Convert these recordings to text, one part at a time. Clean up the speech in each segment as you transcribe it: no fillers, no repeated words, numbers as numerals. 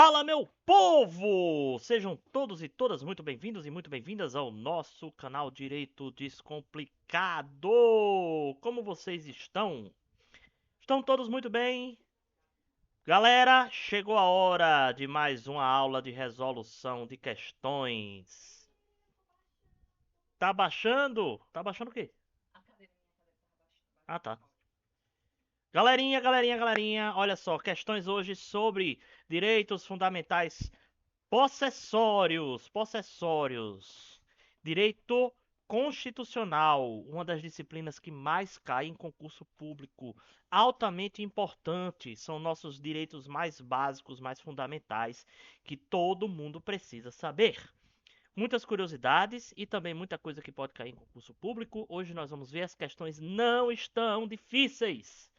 Fala, meu povo! Sejam todos e todas muito bem-vindos e muito bem-vindas ao nosso canal Direito Descomplicado. Como vocês estão? Estão todos muito bem? Galera, chegou a hora de mais uma aula de resolução de questões. Tá baixando? Tá baixando o quê? Ah, tá. Galerinha, olha só, questões hoje sobre direitos fundamentais possessórios. Direito constitucional, uma das disciplinas que mais cai em concurso público. Altamente importante, são nossos direitos mais básicos, mais fundamentais, que todo mundo precisa saber. Muitas curiosidades e também muita coisa que pode cair em concurso público. Hoje nós vamos ver as questões não estão difíceis,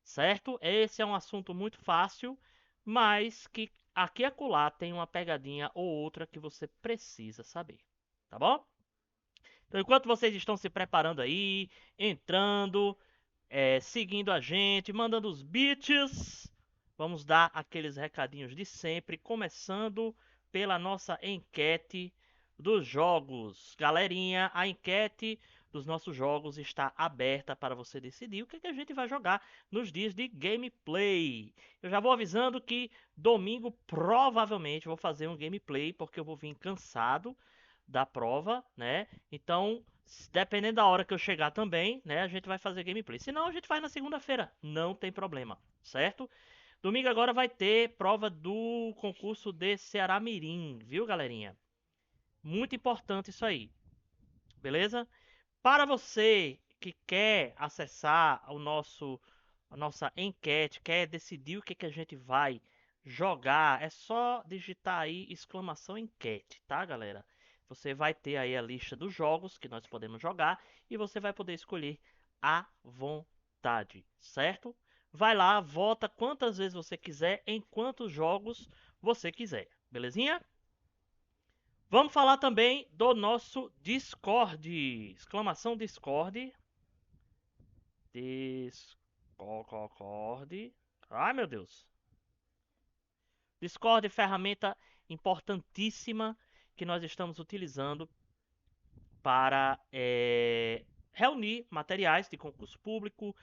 certo? Esse é um assunto muito fácil, mas que aqui e acolá tem uma pegadinha ou outra que você precisa saber, tá bom? Então, enquanto vocês estão se preparando aí, entrando, seguindo a gente, mandando os beats, vamos dar aqueles recadinhos de sempre, começando pela nossa enquete dos jogos. Galerinha, a enquete dos nossos jogos está aberta para você decidir o que a gente vai jogar nos dias de gameplay. Eu já vou avisando que domingo provavelmente vou fazer um gameplay, porque eu vou vir cansado da prova, né? Então, dependendo da hora que eu chegar também, né, a gente vai fazer gameplay. Se não, a gente faz na segunda-feira, não tem problema, certo? Domingo agora vai ter prova do concurso de Ceará Mirim, viu, galerinha? Muito importante isso aí, beleza? Para você que quer acessar a nossa enquete, quer decidir o que a gente vai jogar, é só digitar aí exclamação enquete, tá, galera? Você vai ter aí a lista dos jogos que nós podemos jogar e você vai poder escolher à vontade, certo? Vai lá, vota quantas vezes você quiser, em quantos jogos você quiser, belezinha? Vamos falar também do nosso Discord. Exclamação Discord. Discord. Ai, meu Deus. Discord é ferramenta importantíssima que nós estamos utilizando para reunir materiais de concurso público,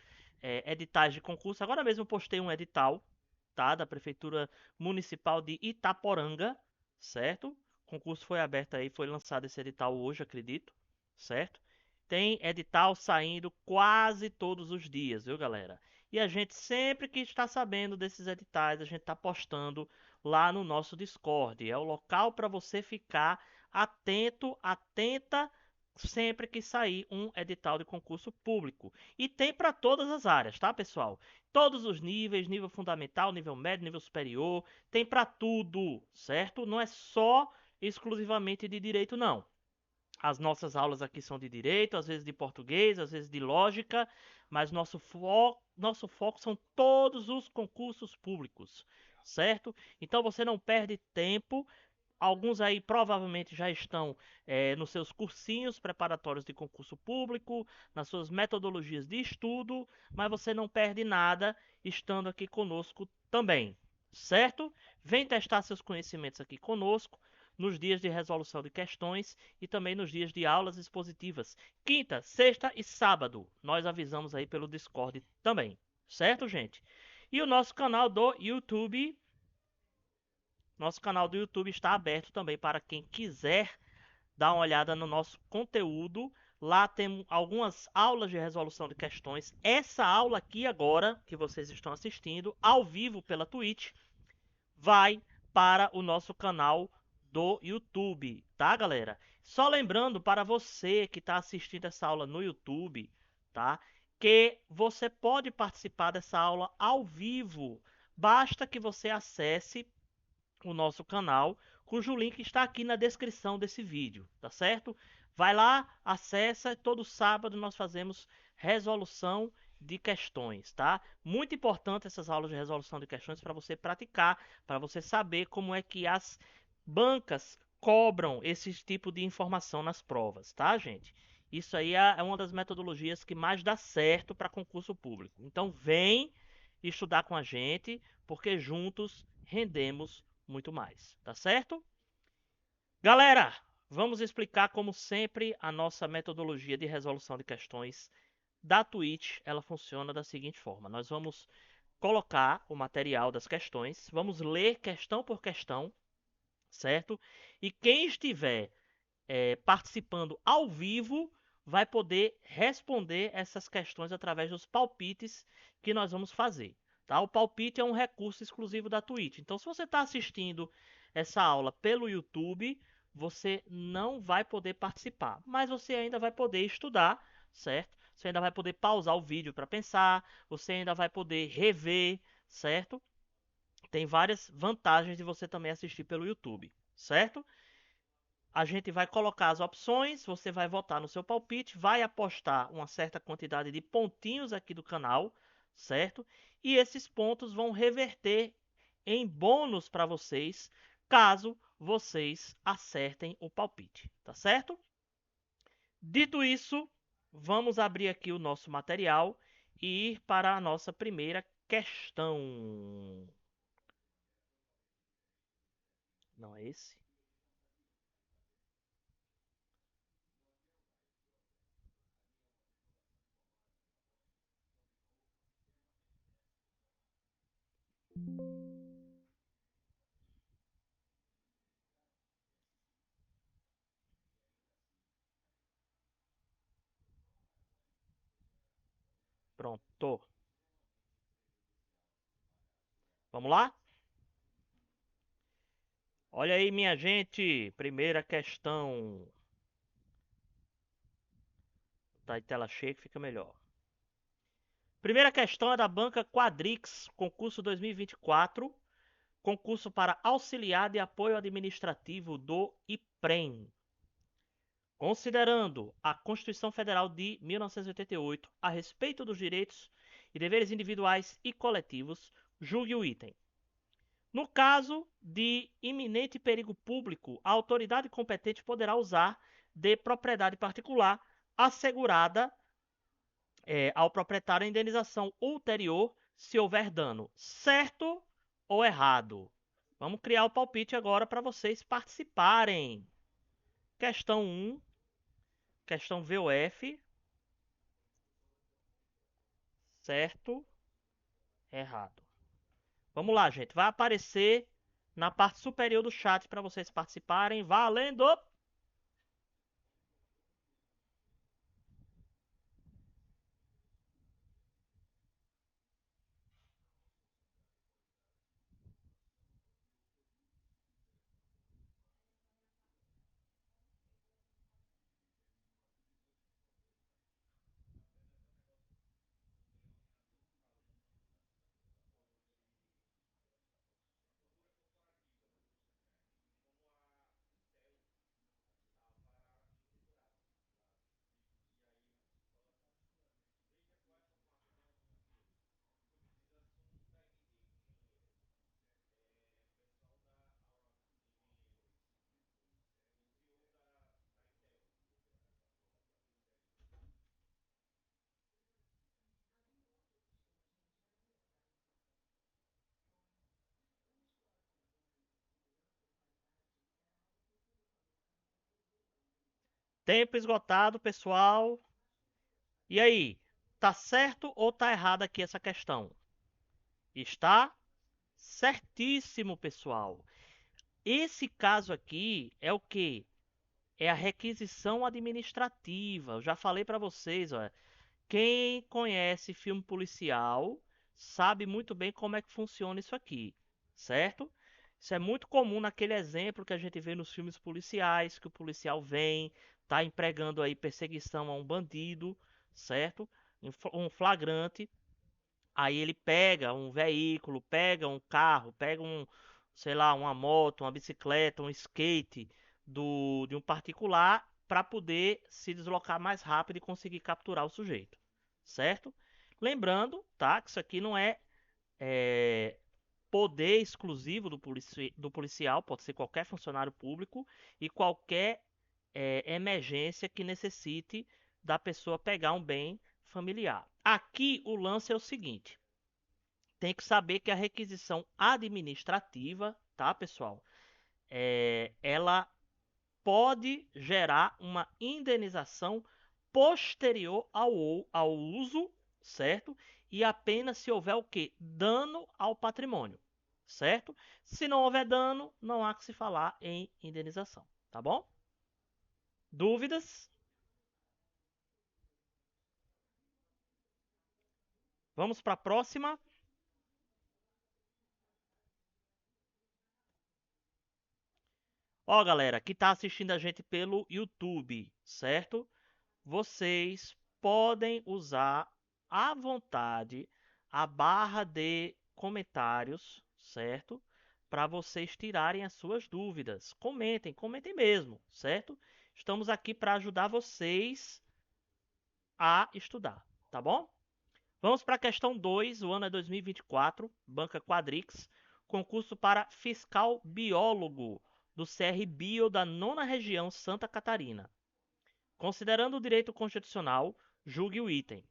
editais de concurso. Agora mesmo eu postei um edital, tá, da Prefeitura Municipal de Itaporanga, certo? O concurso foi aberto aí, foi lançado esse edital hoje, acredito, certo? Tem edital saindo quase todos os dias, viu, galera? E a gente sempre que está sabendo desses editais, a gente está postando lá no nosso Discord. É o local para você ficar atento, atenta sempre que sair um edital de concurso público. E tem para todas as áreas, tá, pessoal? Todos os níveis, nível fundamental, nível médio, nível superior, tem para tudo, certo? Não é só exclusivamente de direito, não. As nossas aulas aqui são de direito, às vezes de português, às vezes de lógica, mas nosso foco são todos os concursos públicos, certo? Então você não perde tempo. Alguns aí provavelmente já estão nos seus cursinhos preparatórios de concurso público, nas suas metodologias de estudo, mas você não perde nada estando aqui conosco também, certo? Vem testar seus conhecimentos aqui conosco nos dias de resolução de questões e também nos dias de aulas expositivas. Quinta, sexta e sábado. Nós avisamos aí pelo Discord também, certo, gente? E o nosso canal do YouTube. Nosso canal do YouTube está aberto também para quem quiser dar uma olhada no nosso conteúdo. Lá tem algumas aulas de resolução de questões. Essa aula aqui agora, que vocês estão assistindo, ao vivo pela Twitch, vai para o nosso canal do YouTube, tá, galera? Só lembrando para você que está assistindo essa aula no YouTube, tá? Que você pode participar dessa aula ao vivo. Basta que você acesse o nosso canal, cujo link está aqui na descrição desse vídeo, tá certo? Vai lá, acessa, todo sábado nós fazemos resolução de questões, tá? Muito importante essas aulas de resolução de questões para você praticar, para você saber como é que as bancas cobram esse tipo de informação nas provas, tá, gente? Isso aí é uma das metodologias que mais dá certo para concurso público. Então vem estudar com a gente, porque juntos rendemos muito mais, tá certo? Galera, vamos explicar como sempre a nossa metodologia de resolução de questões da Twitch. Ela funciona da seguinte forma: nós vamos colocar o material das questões, vamos ler questão por questão, certo? E quem estiver participando ao vivo vai poder responder essas questões através dos palpites que nós vamos fazer. Tá? O palpite é um recurso exclusivo da Twitch. Então, se você está assistindo essa aula pelo YouTube, você não vai poder participar, mas você ainda vai poder estudar, certo? Você ainda vai poder pausar o vídeo para pensar, você ainda vai poder rever, certo? Tem várias vantagens de você também assistir pelo YouTube, certo? A gente vai colocar as opções, você vai votar no seu palpite, vai apostar uma certa quantidade de pontinhos aqui do canal, certo? E esses pontos vão reverter em bônus para vocês, caso vocês acertem o palpite, tá certo? Dito isso, vamos abrir aqui o nosso material e ir para a nossa primeira questão. Não é esse? Pronto. Vamos lá? Olha aí, minha gente. Primeira questão. Tá em tela cheia que fica melhor. Primeira questão é da banca Quadrix, concurso 2024. Concurso para auxiliar de apoio administrativo do IPREM. Considerando a Constituição Federal de 1988 a respeito dos direitos e deveres individuais e coletivos, julgue o item. No caso de iminente perigo público, a autoridade competente poderá usar de propriedade particular assegurada ao proprietário a indenização ulterior se houver dano. Certo ou errado? Vamos criar o palpite agora para vocês participarem. Questão 1, questão VOF. Certo, errado. Vamos lá, gente. Vai aparecer na parte superior do chat para vocês participarem. Valendo! Tempo esgotado, pessoal. E aí? Tá certo ou tá errada aqui essa questão? Está certíssimo, pessoal. Esse caso aqui é o que? É a requisição administrativa. Eu já falei para vocês, ó. Quem conhece filme policial sabe muito bem como é que funciona isso aqui, certo? Isso é muito comum naquele exemplo que a gente vê nos filmes policiais, que o policial vem, tá empregando aí perseguição a um bandido, certo? Um flagrante. Aí ele pega um veículo, pega um carro, pega sei lá, uma moto, uma bicicleta, um skate de um particular para poder se deslocar mais rápido e conseguir capturar o sujeito, certo? Lembrando, tá, que isso aqui não é poder exclusivo do policial, pode ser qualquer funcionário público e qualquer emergência que necessite da pessoa pegar um bem familiar. Aqui o lance é o seguinte: tem que saber que a requisição administrativa tá, pessoal? Ela pode gerar uma indenização posterior ao uso, certo? E apenas se houver o quê? Dano ao patrimônio, certo? Se não houver dano, não há que se falar em indenização, tá bom? Dúvidas? Vamos para a próxima. Ó, galera, que tá assistindo a gente pelo YouTube, certo? Vocês podem usar à vontade a barra de comentários, certo? Para vocês tirarem as suas dúvidas. Comentem, comentem mesmo, certo? Estamos aqui para ajudar vocês a estudar, tá bom? Vamos para a questão 2, o ano é 2024, Banca Quadrix, concurso para fiscal biólogo do CR Bio da nona região Santa Catarina. Considerando o direito constitucional, julgue o item.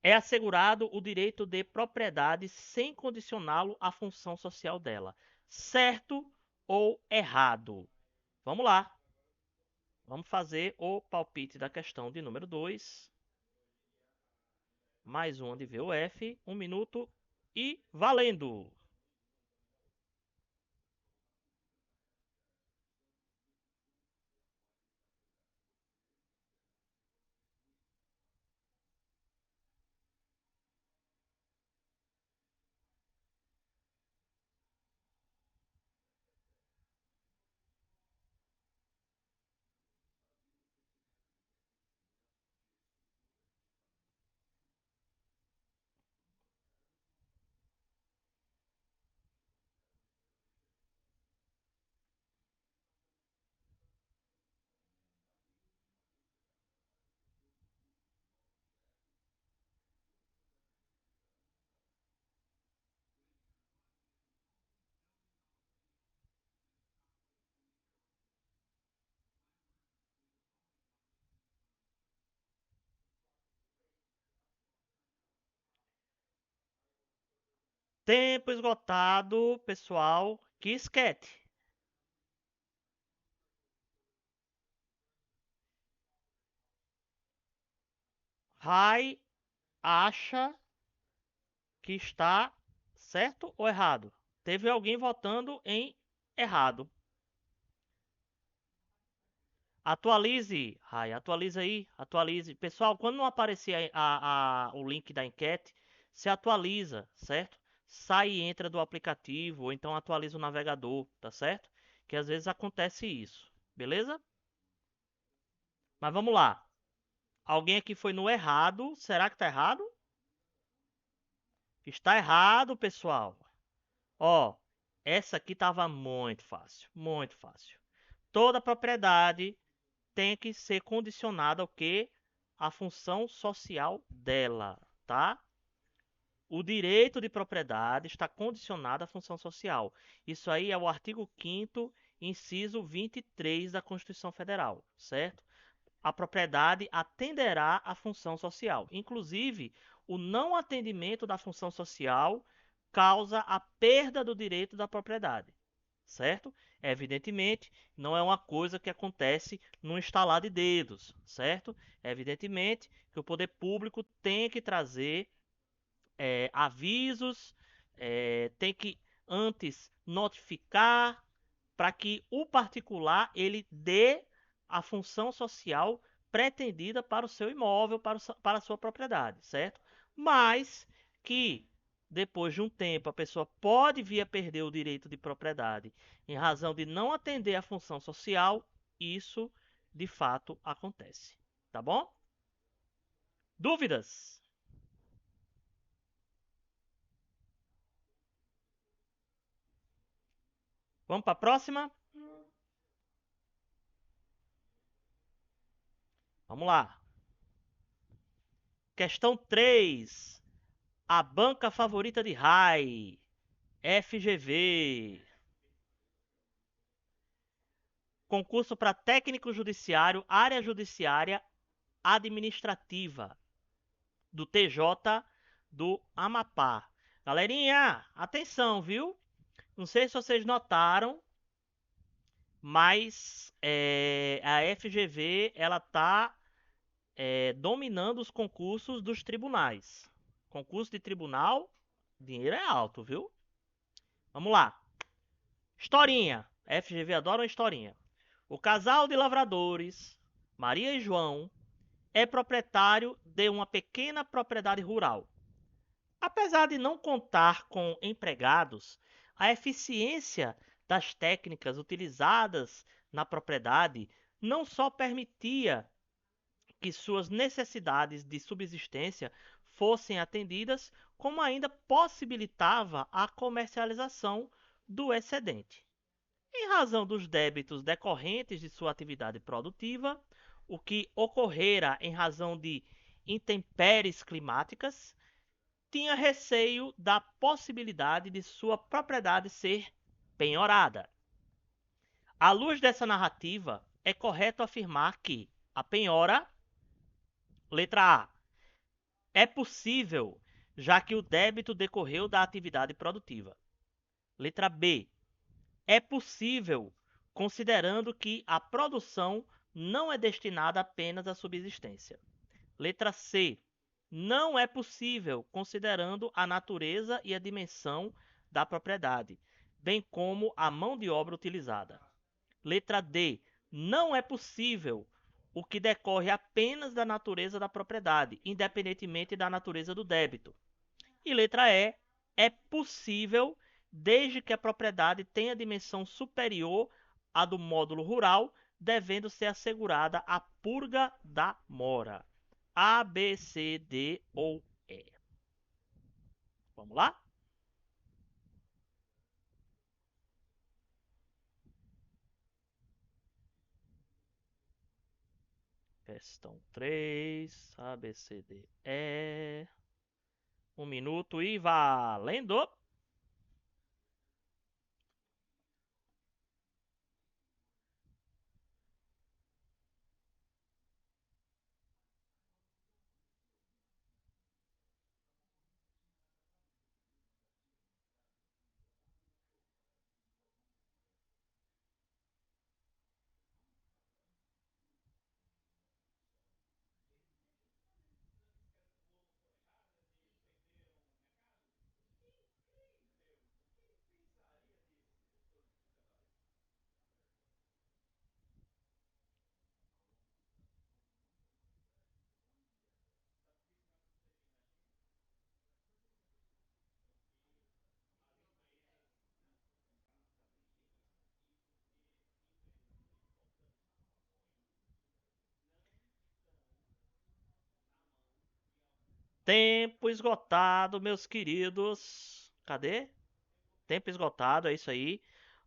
É assegurado o direito de propriedade sem condicioná-lo à função social dela. Certo ou errado? Vamos lá. Vamos fazer o palpite da questão de número 2. Mais uma de VUF. 1 minuto e valendo! Tempo esgotado, pessoal. Que esquete. Rai acha que está certo ou errado? Teve alguém votando em errado. Atualize, Rai, atualiza aí, atualize. Pessoal, quando não aparecer o link da enquete, se atualiza, certo? Sai e entra do aplicativo, ou então atualiza o navegador, tá certo? Que às vezes acontece isso, beleza? Mas vamos lá. Alguém aqui foi no errado. Será que tá errado? Está errado, pessoal. Ó, essa aqui tava muito fácil, muito fácil. Toda propriedade tem que ser condicionada ao quê? A função social dela, tá? O direito de propriedade está condicionado à função social. Isso aí é o artigo 5º, inciso 23 da Constituição Federal, certo? A propriedade atenderá à função social. Inclusive, o não atendimento da função social causa a perda do direito da propriedade, certo? Evidentemente, não é uma coisa que acontece num estalar de dedos, certo? Evidentemente que o poder público tem que trazer avisos, tem que antes notificar para que o particular ele dê a função social pretendida para o seu imóvel, para a sua propriedade, certo? Mas que depois de um tempo a pessoa pode vir a perder o direito de propriedade em razão de não atender à função social, isso de fato acontece, tá bom? Dúvidas? Vamos para a próxima? Vamos lá. Questão 3. A banca favorita de Rai. FGV. Concurso para técnico judiciário, área judiciária administrativa do TJ do Amapá. Galerinha, atenção, viu? Não sei se vocês notaram, mas a FGV ela está dominando os concursos dos tribunais. Concurso de tribunal, dinheiro é alto, viu? Vamos lá. Historinha. FGV adora uma historinha. O casal de lavradores, Maria e João, é proprietário de uma pequena propriedade rural. Apesar de não contar com empregados, a eficiência das técnicas utilizadas na propriedade não só permitia que suas necessidades de subsistência fossem atendidas, como ainda possibilitava a comercialização do excedente. Em razão dos débitos decorrentes de sua atividade produtiva, o que ocorrera em razão de intempéries climáticas, tinha receio da possibilidade de sua propriedade ser penhorada. À luz dessa narrativa, é correto afirmar que a penhora, letra A, é possível, já que o débito decorreu da atividade produtiva. Letra B, é possível, considerando que a produção não é destinada apenas à subsistência. Letra C, não é possível, considerando a natureza e a dimensão da propriedade, bem como a mão de obra utilizada. Letra D, não é possível, o que decorre apenas da natureza da propriedade, independentemente da natureza do débito. E letra E, é possível, desde que a propriedade tenha dimensão superior à do módulo rural, devendo ser assegurada a purga da mora. A, B, C, D ou E. Vamos lá? Questão 3, A, B, C, D, E. 1 minuto e valendo! Tempo esgotado, meus queridos. Cadê? Tempo esgotado, é isso aí.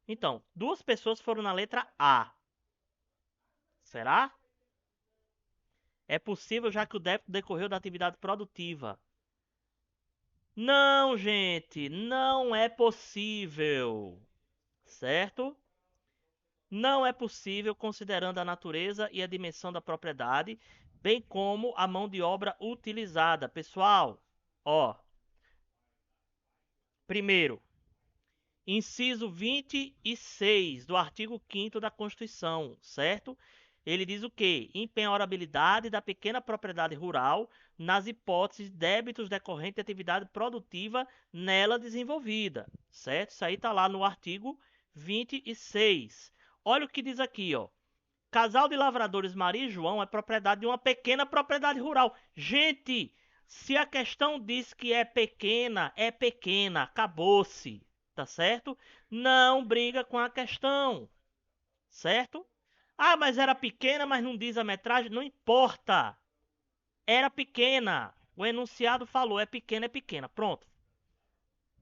Então, duas pessoas foram na letra A. Será? É possível, já que o débito decorreu da atividade produtiva. Não, gente, não é possível. Certo? Não é possível, considerando a natureza e a dimensão da propriedade, bem como a mão de obra utilizada. Pessoal, ó, primeiro, inciso 26 do artigo 5º da Constituição, certo? Ele diz o quê? Impenhorabilidade da pequena propriedade rural nas hipóteses de débitos decorrentes de atividade produtiva nela desenvolvida, certo? Isso aí está lá no artigo 26. Olha o que diz aqui, ó. Casal de lavradores Maria e João é propriedade de uma pequena propriedade rural. Gente, se a questão diz que é pequena, acabou-se, tá certo? Não briga com a questão, certo? Ah, mas era pequena, mas não diz a metragem, não importa. Era pequena. O enunciado falou, é pequena, pronto.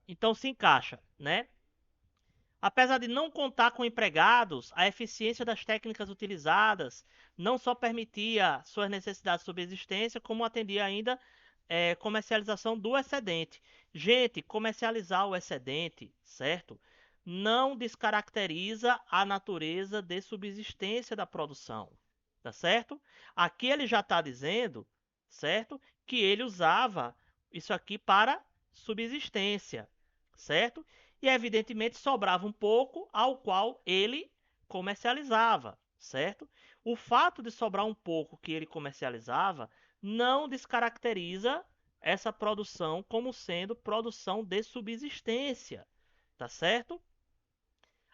Então se encaixa, né? Apesar de não contar com empregados, a eficiência das técnicas utilizadas não só permitia suas necessidades de subsistência, como atendia ainda comercialização do excedente. Gente, comercializar o excedente, certo? Não descaracteriza a natureza de subsistência da produção, tá certo? Aqui ele já está dizendo, certo? Que ele usava isso aqui para subsistência, certo? e evidentemente sobrava um pouco ao qual ele comercializava, certo? O fato de sobrar um pouco que ele comercializava não descaracteriza essa produção como sendo produção de subsistência, tá certo?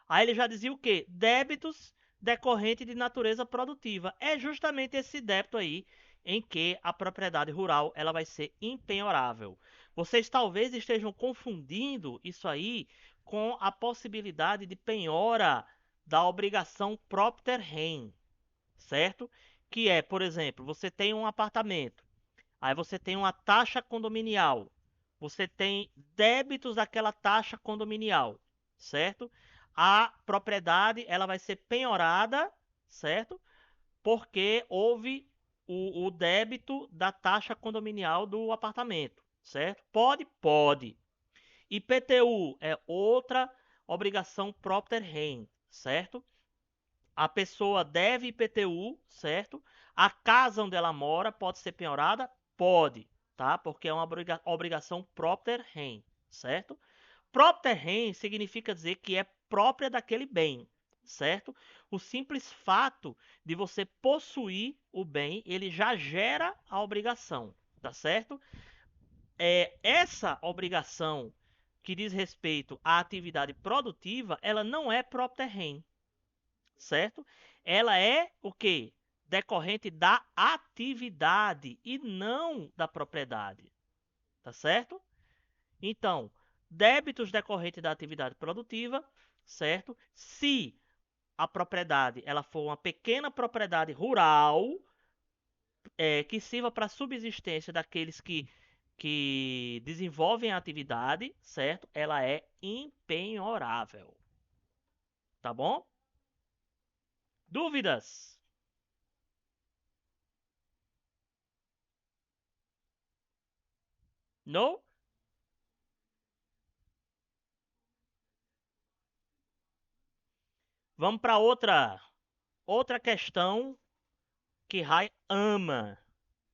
Aí ele já dizia o quê? Débitos decorrentes de natureza produtiva. É justamente esse débito aí em que a propriedade rural ela vai ser impenhorável. Vocês talvez estejam confundindo isso aí com a possibilidade de penhora da obrigação propter rem, certo? Que é, por exemplo, você tem um apartamento, aí você tem uma taxa condominial, você tem débitos daquela taxa condominial, certo? A propriedade ela vai ser penhorada, certo? Porque houve o débito da taxa condominial do apartamento, certo? Pode? Pode. IPTU é outra obrigação propter rem, certo? A pessoa deve IPTU, certo? A casa onde ela mora pode ser penhorada? Pode, tá? Porque é uma obrigação propter rem, certo? Propter rem significa dizer que é própria daquele bem, certo? O simples fato de você possuir o bem, ele já gera a obrigação, tá certo? Essa obrigação que diz respeito à atividade produtiva, ela não é propter rem, certo? Ela é o quê? Decorrente da atividade e não da propriedade, tá certo? Então, débitos decorrentes da atividade produtiva, certo? Se a propriedade ela for uma pequena propriedade rural, que sirva para subsistência daqueles que desenvolvem a atividade, certo? Ela é impenhorável, tá bom? Dúvidas? Não? Vamos para outra questão que Rai ama,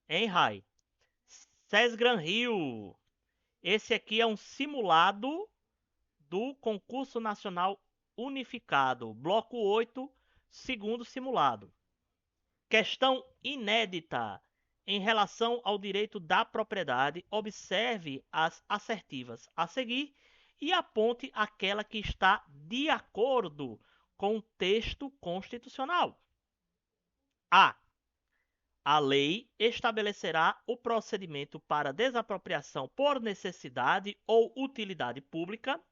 hein, Rai? Sesgran Rio. Esse aqui é um simulado do Concurso Nacional Unificado, Bloco 8, segundo simulado. Questão inédita. Em relação ao direito da propriedade, observe as assertivas a seguir e aponte aquela que está de acordo com o texto constitucional. A. A lei estabelecerá o procedimento para desapropriação por necessidade ou utilidade pública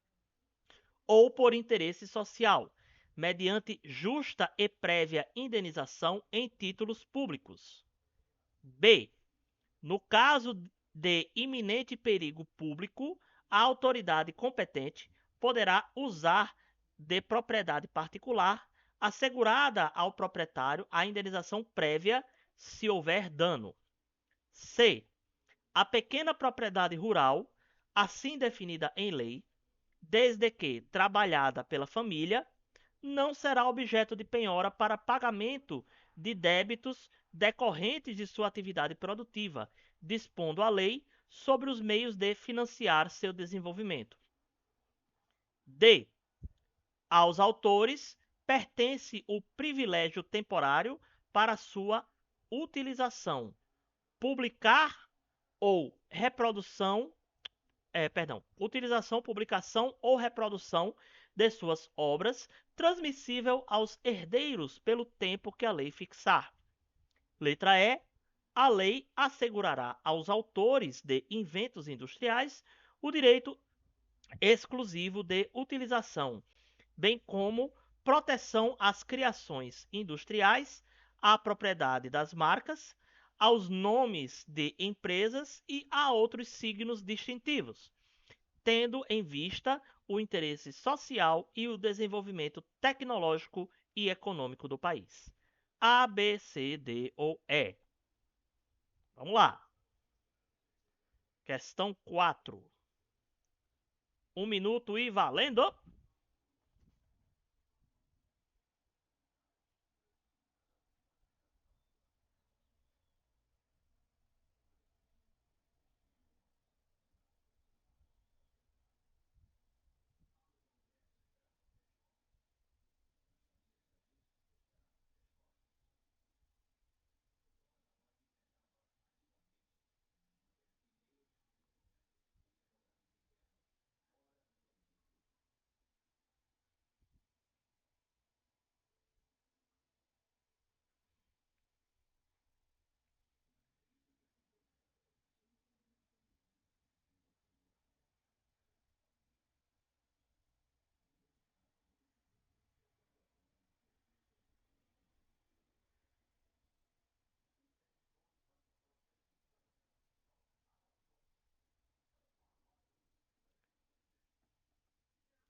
ou por interesse social, mediante justa e prévia indenização em títulos públicos. B. No caso de iminente perigo público, a autoridade competente poderá usar de propriedade particular, assegurada ao proprietário a indenização prévia se houver dano. C. A pequena propriedade rural, assim definida em lei, desde que trabalhada pela família, não será objeto de penhora para pagamento de débitos decorrentes de sua atividade produtiva, dispondo a lei sobre os meios de financiar seu desenvolvimento. D. Aos autores pertence o privilégio temporário para sua utilização, publicar ou reprodução, utilização, publicação ou reprodução de suas obras, transmissível aos herdeiros pelo tempo que a lei fixar. Letra E. A lei assegurará aos autores de inventos industriais o direito exclusivo de utilização, bem como proteção às criações industriais, à propriedade das marcas, aos nomes de empresas e a outros signos distintivos, tendo em vista o interesse social e o desenvolvimento tecnológico e econômico do país. A, B, C, D ou E. Vamos lá. Questão 4. 1 minuto e valendo!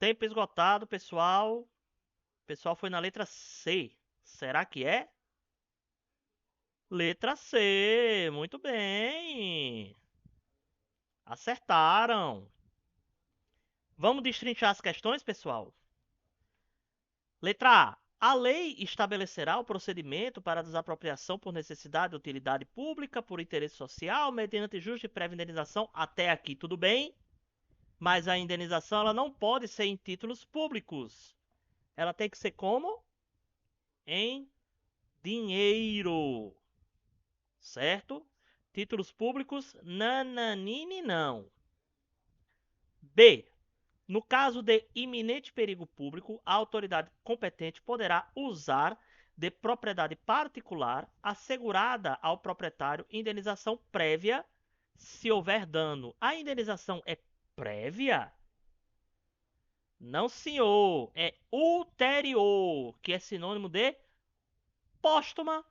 Tempo esgotado, pessoal. O pessoal foi na letra C. Será que é? Letra C. Muito bem. Acertaram. Vamos destrinchar as questões, pessoal? Letra A. A lei estabelecerá o procedimento para a desapropriação por necessidade de utilidade pública, por interesse social, mediante justa e prévia indenização. Até aqui tudo bem, mas a indenização ela não pode ser em títulos públicos. Ela tem que ser como? Em dinheiro, certo? Títulos públicos, nananine não. B. No caso de iminente perigo público, a autoridade competente poderá usar de propriedade particular assegurada ao proprietário indenização prévia se houver dano. A indenização é prévia? Não, senhor. É ulterior, que é sinônimo de póstuma,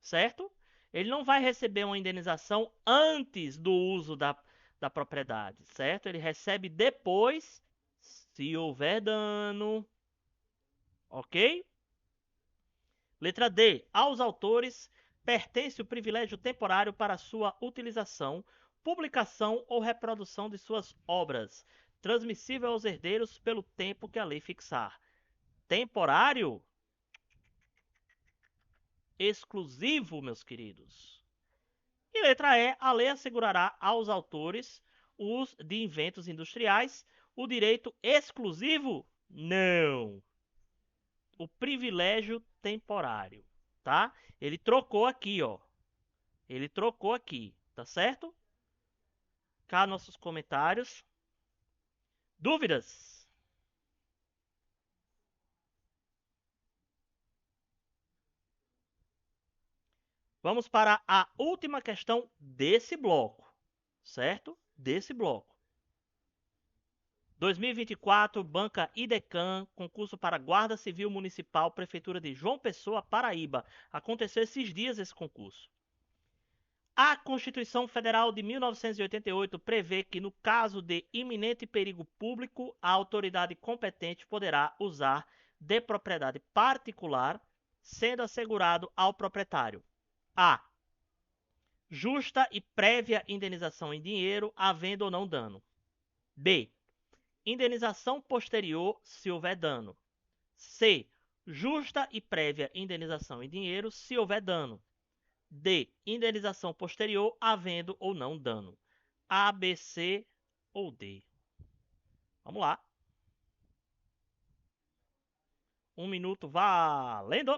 certo? Ele não vai receber uma indenização antes do uso da propriedade, certo? Ele recebe depois, se houver dano, ok? Letra D. Aos autores pertence o privilégio temporário para sua utilização, publicação ou reprodução de suas obras, transmissível aos herdeiros pelo tempo que a lei fixar. Temporário? Exclusivo, meus queridos. E letra E, a lei assegurará aos autores os de inventos industriais o direito exclusivo? Não. O privilégio temporário, tá? Ele trocou aqui, ó. Ele trocou aqui, tá certo? Cá nossos comentários. Dúvidas? Vamos para a última questão desse bloco, certo? Desse bloco. 2024, Banca IDECAM, concurso para Guarda Civil Municipal, Prefeitura de João Pessoa, Paraíba. Aconteceu esses dias esse concurso. A Constituição Federal de 1988 prevê que, no caso de iminente perigo público, a autoridade competente poderá usar de propriedade particular, sendo assegurado ao proprietário: a. Justa e prévia indenização em dinheiro, havendo ou não dano. B. Indenização posterior, se houver dano. C. Justa e prévia indenização em dinheiro, se houver dano. D. Indenização posterior, havendo ou não dano. A, B, C ou D. Vamos lá. 1 minuto valendo.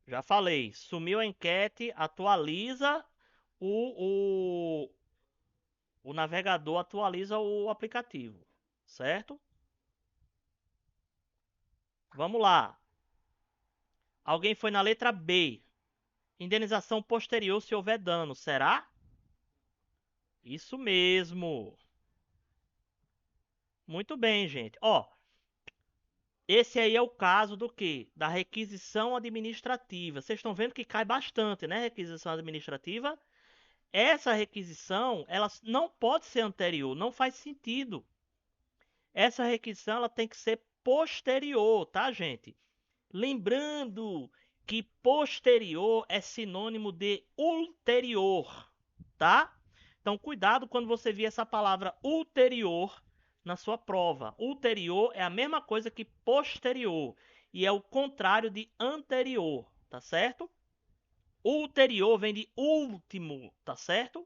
Já falei. Sumiu a enquete. Atualiza o navegador, atualiza o aplicativo. Certo? Vamos lá. Alguém foi na letra B. Indenização posterior se houver dano. Será? Isso mesmo. Muito bem, gente. Ó, esse aí é o caso do quê? Da requisição administrativa. Vocês estão vendo que cai bastante, né? Requisição administrativa. Essa requisição, ela não pode ser anterior, não faz sentido. Essa requisição, ela tem que ser posterior, tá, gente? Lembrando que posterior é sinônimo de ulterior, tá? Então, cuidado quando você vir essa palavra ulterior na sua prova. Ulterior é a mesma coisa que posterior e é o contrário de anterior, tá certo? Ulterior vem de último, tá certo?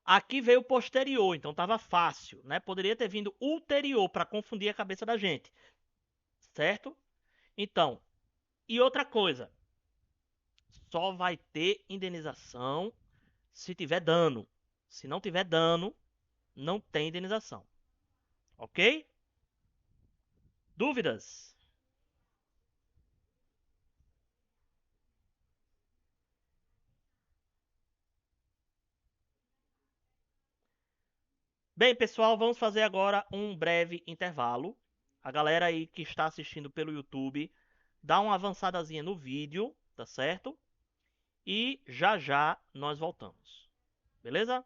Aqui veio posterior, então estava fácil, né? Poderia ter vindo ulterior para confundir a cabeça da gente, certo? Então, e outra coisa, só vai ter indenização se tiver dano. Se não tiver dano, não tem indenização. Ok? Dúvidas? Bem, pessoal, vamos fazer agora um breve intervalo. A galera aí que está assistindo pelo YouTube, dá uma avançadazinha no vídeo, tá certo? E já já nós voltamos. Beleza?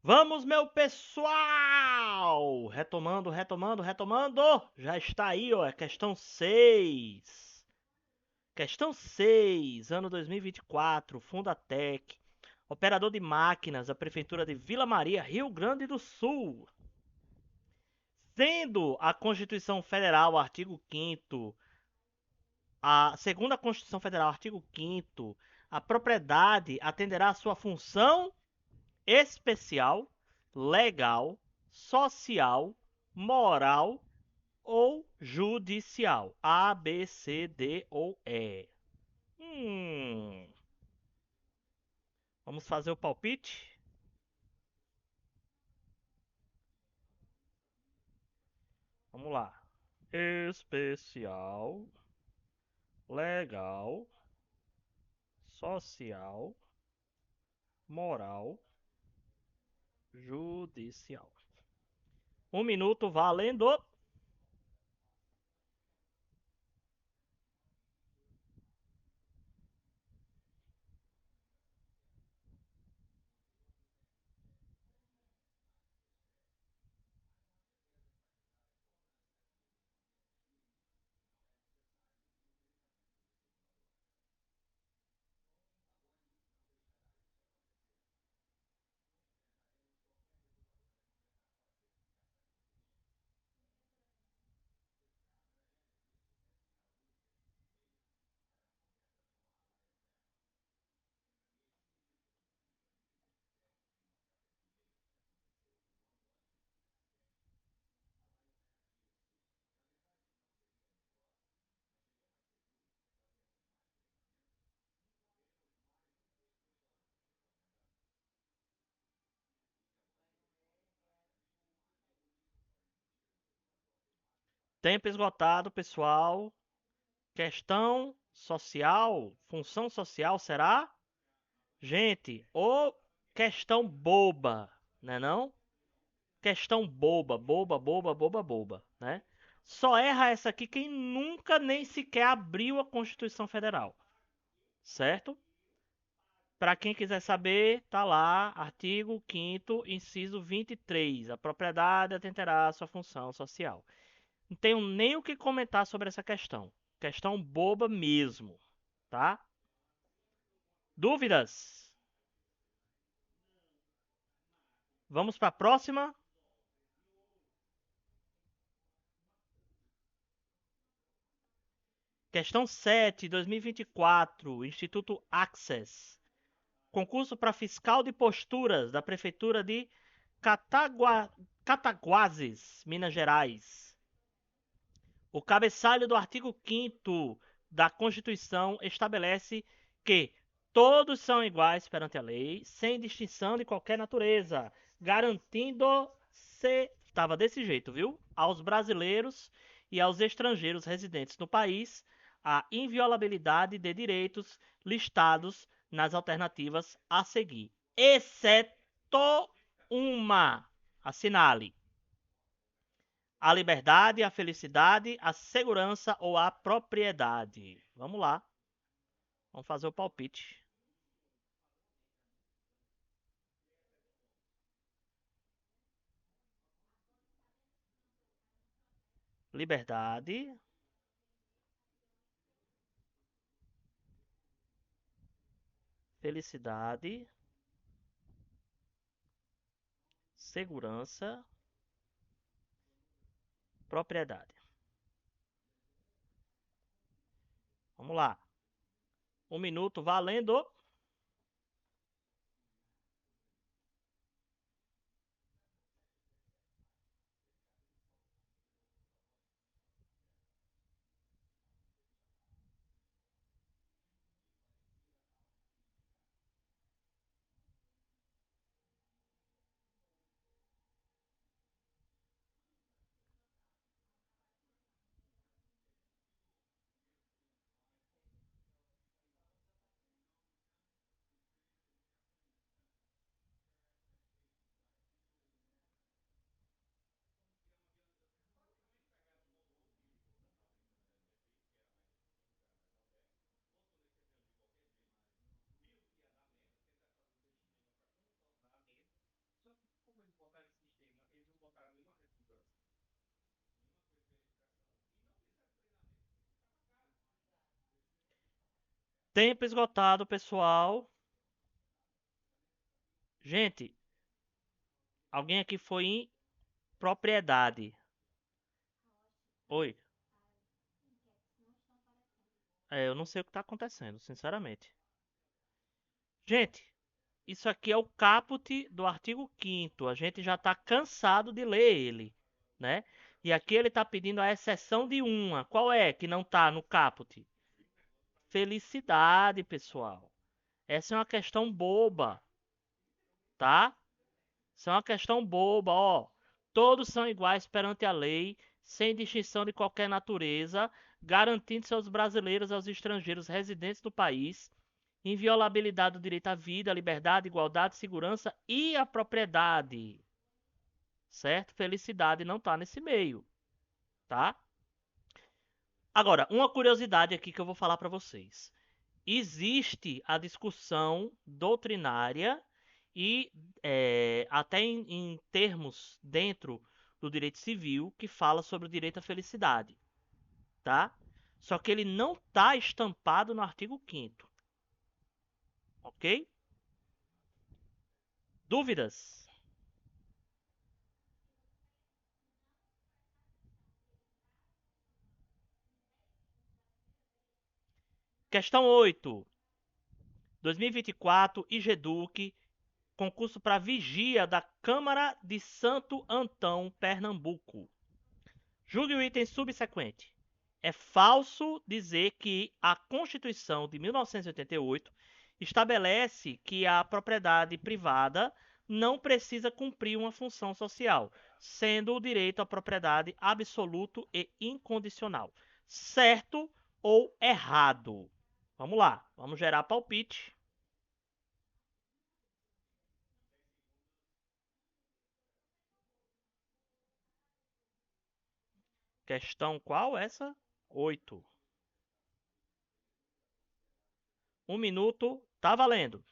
Vamos, meu pessoal! Retomando. Já está aí, ó, a questão 6. Questão 6, ano 2024, Fundatec. Operador de máquinas da Prefeitura de Vila Maria, Rio Grande do Sul. Sendo a Constituição Federal, artigo 5º, segundo a Constituição Federal, artigo 5º, a propriedade atenderá à sua função especial, legal, social, moral ou judicial. A, B, C, D ou E. Vamos fazer o palpite? Vamos lá. Especial, legal, social, moral, judicial. 1 minuto valendo. Tempo esgotado, pessoal. Questão social, função social será? Gente, ou questão boba, né não? Questão boba, né? Só erra essa aqui quem nunca nem sequer abriu a Constituição Federal, certo? Para quem quiser saber, tá lá, artigo 5º, inciso 23. A propriedade atenderá à sua função social. Não tenho nem o que comentar sobre essa questão. Questão boba mesmo, tá? Dúvidas? Vamos para a próxima. Questão 7, 2024, Instituto Access. Concurso para fiscal de posturas da Prefeitura de Cataguases, Minas Gerais. O cabeçalho do artigo 5º da Constituição estabelece que todos são iguais perante a lei, sem distinção de qualquer natureza, garantindo-se, estava desse jeito, viu? Aos brasileiros e aos estrangeiros residentes no país a inviolabilidade de direitos listados nas alternativas a seguir, exceto uma. Assinale: a liberdade, a felicidade, a segurança ou a propriedade. Vamos lá. Vamos fazer o palpite. Liberdade, felicidade, segurança, propriedade. Vamos lá. 1 minuto valendo. Tempo esgotado, pessoal. Gente, alguém aqui foi em propriedade. Oi. Eu não sei o que está acontecendo, sinceramente. Gente, isso aqui é o caput do artigo 5º. A gente já está cansado de ler ele, né? E aqui ele está pedindo a exceção de uma. Qual é que não está no caput? Felicidade, pessoal. Essa é uma questão boba, tá? Isso é uma questão boba, ó. Todos são iguais perante a lei, sem distinção de qualquer natureza, garantindo-se aos brasileiros e aos estrangeiros residentes do país inviolabilidade do direito à vida, à liberdade, igualdade, segurança e à propriedade. Certo? Felicidade não está nesse meio, tá? Agora, uma curiosidade aqui que eu vou falar para vocês. Existe a discussão doutrinária e até em termos dentro do direito civil que fala sobre o direito à felicidade, tá? Só que ele não está estampado no artigo 5º, ok? Dúvidas? Questão 8. 2024, IGEDUC, concurso para vigia da Câmara de Santo Antão, Pernambuco. Julgue o item subsequente. É falso dizer que a Constituição de 1988 estabelece que a propriedade privada não precisa cumprir uma função social, sendo o direito à propriedade absoluto e incondicional. Certo ou errado? Vamos lá, vamos gerar palpite. Questão qual essa? 8. 1 minuto, tá valendo.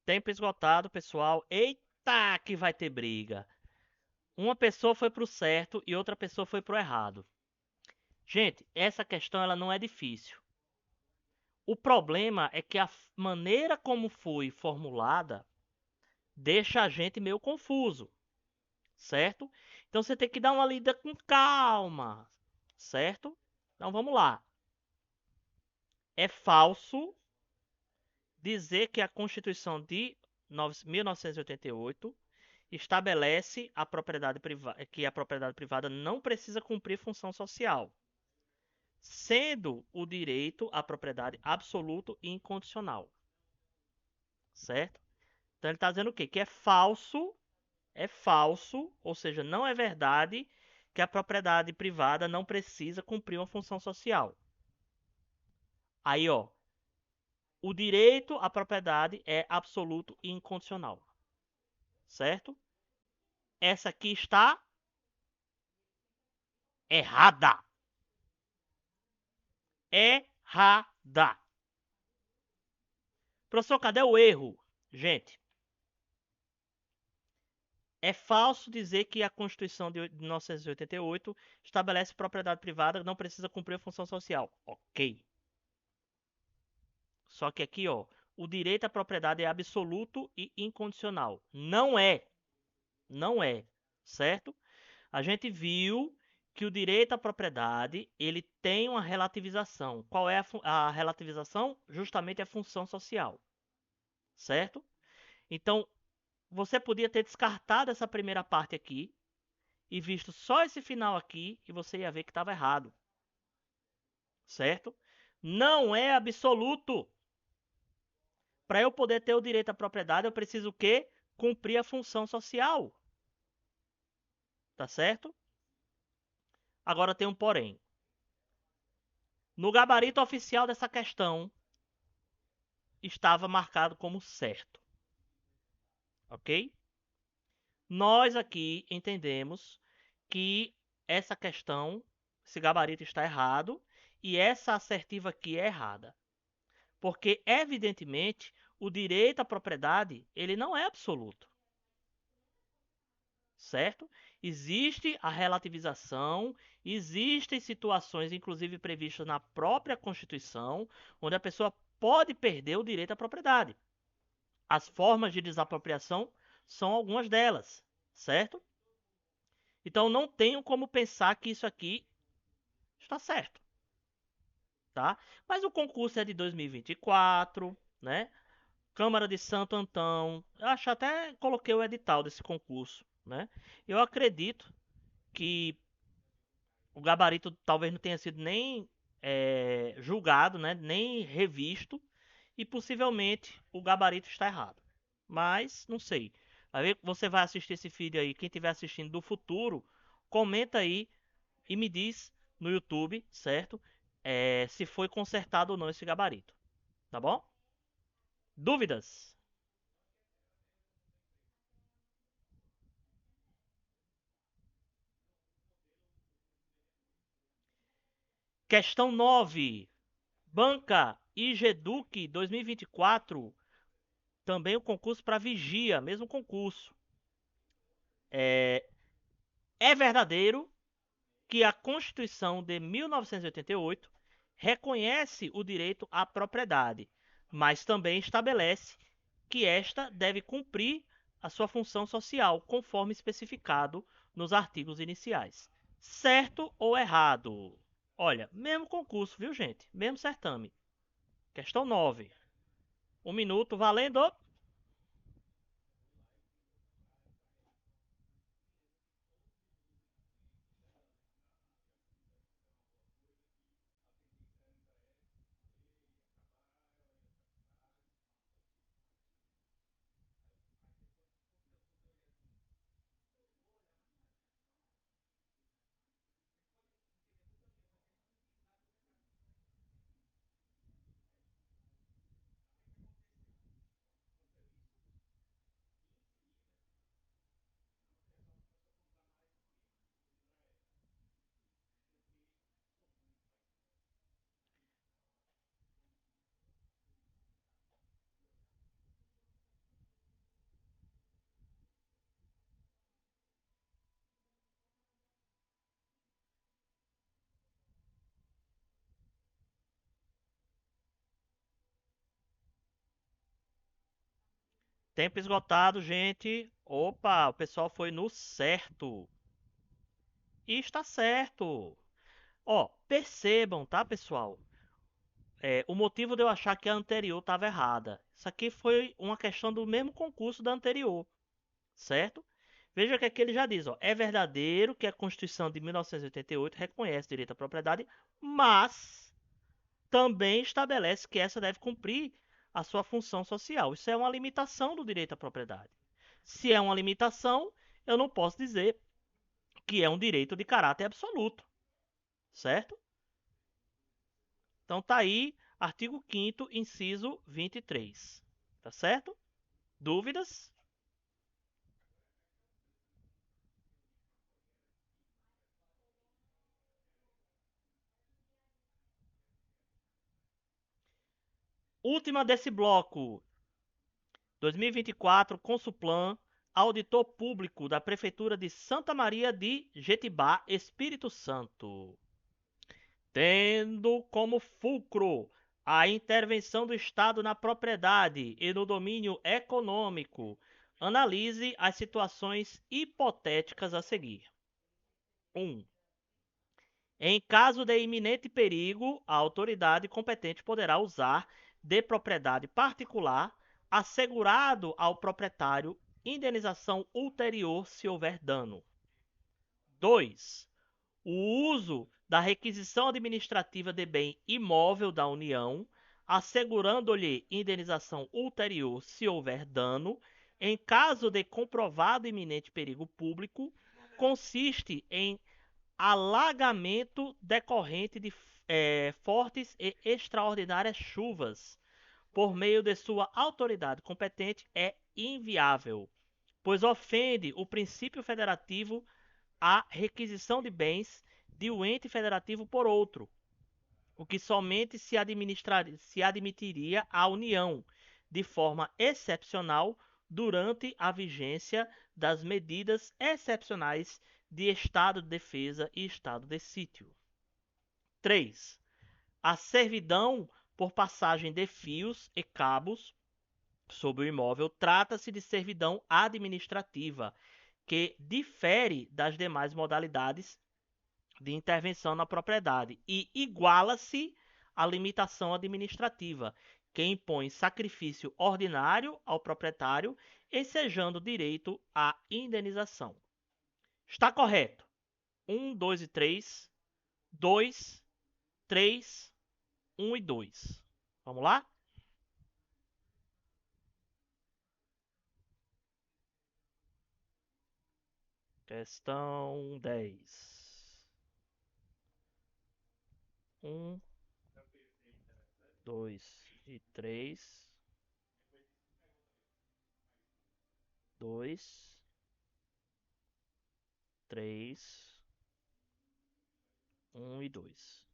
Tempo esgotado, pessoal. Eita, que vai ter briga. Uma pessoa foi pro certo e outra pessoa foi pro errado. Gente, essa questão ela não é difícil. O problema é que a maneira como foi formulada deixa a gente meio confuso, certo? Então você tem que dar uma lida com calma, certo? Então vamos lá. É falso dizer que a Constituição de 1988 estabelece a propriedade que a propriedade privada não precisa cumprir função social, sendo o direito à propriedade absoluto e incondicional, certo? Então ele está dizendo o quê? Que é falso, ou seja, não é verdade que a propriedade privada não precisa cumprir uma função social. Aí, ó, o direito à propriedade é absoluto e incondicional, certo? Essa aqui está errada. Errada. Professor, cadê o erro? Gente, é falso dizer que a Constituição de 1988 estabelece propriedade privada não precisa cumprir a função social. Ok. Só que aqui, ó, o direito à propriedade é absoluto e incondicional. Não é. Não é. Certo? A gente viu que o direito à propriedade ele tem uma relativização. Qual é a relativização? Justamente a função social, certo? Então, você podia ter descartado essa primeira parte aqui e visto só esse final aqui e você ia ver que estava errado, certo? Não é absoluto. Para eu poder ter o direito à propriedade, eu preciso o quê? Cumprir a função social, tá certo? Agora tem um porém. No gabarito oficial dessa questão, estava marcado como certo, ok? Nós aqui entendemos que essa questão, esse gabarito está errado e essa assertiva aqui é errada. Porque, evidentemente, o direito à propriedade, ele não é absoluto. Certo? Existe a relativização, existem situações, inclusive previstas na própria Constituição, onde a pessoa pode perder o direito à propriedade. As formas de desapropriação são algumas delas, certo? Então não tenho como pensar que isso aqui está certo, tá? Mas o concurso é de 2024, né? Câmara de Santo Antão. Eu acho até coloquei o edital desse concurso, né? Eu acredito que o gabarito talvez não tenha sido nem julgado, né? Nem revisto e possivelmente o gabarito está errado. Mas não sei. Aí você vai assistir esse vídeo aí, quem estiver assistindo do futuro, comenta aí e me diz no YouTube, certo? Se foi consertado ou não esse gabarito, tá bom? Dúvidas? Questão 9. Banca IGEDUC 2024. Também o concurso para vigia, mesmo concurso. É verdadeiro que a Constituição de 1988 reconhece o direito à propriedade, mas também estabelece que esta deve cumprir a sua função social, conforme especificado nos artigos iniciais. Certo ou errado? Olha, mesmo concurso, viu, gente? Mesmo certame. Questão 9. Um minuto valendo. Tempo esgotado, gente. Opa, o pessoal foi no certo. E está certo. Ó, percebam, tá, pessoal? O motivo de eu achar que a anterior estava errada. Isso aqui foi uma questão do mesmo concurso da anterior, certo? Veja que aqui ele já diz, ó, é verdadeiro que a Constituição de 1988 reconhece o direito à propriedade, mas também estabelece que essa deve cumprir a sua função social. Isso é uma limitação do direito à propriedade. Se é uma limitação, eu não posso dizer que é um direito de caráter absoluto, certo? Então tá aí, artigo 5º, inciso 23. Tá certo? Dúvidas? Última desse bloco. 2024, Consulplan, auditor público da Prefeitura de Santa Maria de Jetibá, Espírito Santo. Tendo como fulcro a intervenção do Estado na propriedade e no domínio econômico, analise as situações hipotéticas a seguir. 1. Em caso de iminente perigo, a autoridade competente poderá usar de propriedade particular, assegurado ao proprietário indenização ulterior se houver dano. 2. O uso da requisição administrativa de bem imóvel da União, assegurando-lhe indenização ulterior se houver dano, em caso de comprovado iminente perigo público, consiste em alagamento decorrente de fortes e extraordinárias chuvas, por meio de sua autoridade competente, é inviável, pois ofende o princípio federativo a requisição de bens de um ente federativo por outro, o que somente se admitiria à União, de forma excepcional, durante a vigência das medidas excepcionais de estado de defesa e estado de sítio. 3. A servidão por passagem de fios e cabos sobre o imóvel trata-se de servidão administrativa, que difere das demais modalidades de intervenção na propriedade e iguala-se à limitação administrativa, que impõe sacrifício ordinário ao proprietário, ensejando direito à indenização. Está correto? 1, 2 e 3. 2, 3, 1 e 2. Vamos lá? Questão 10. 1, 2 e 3. 2, 3, 1 e 2.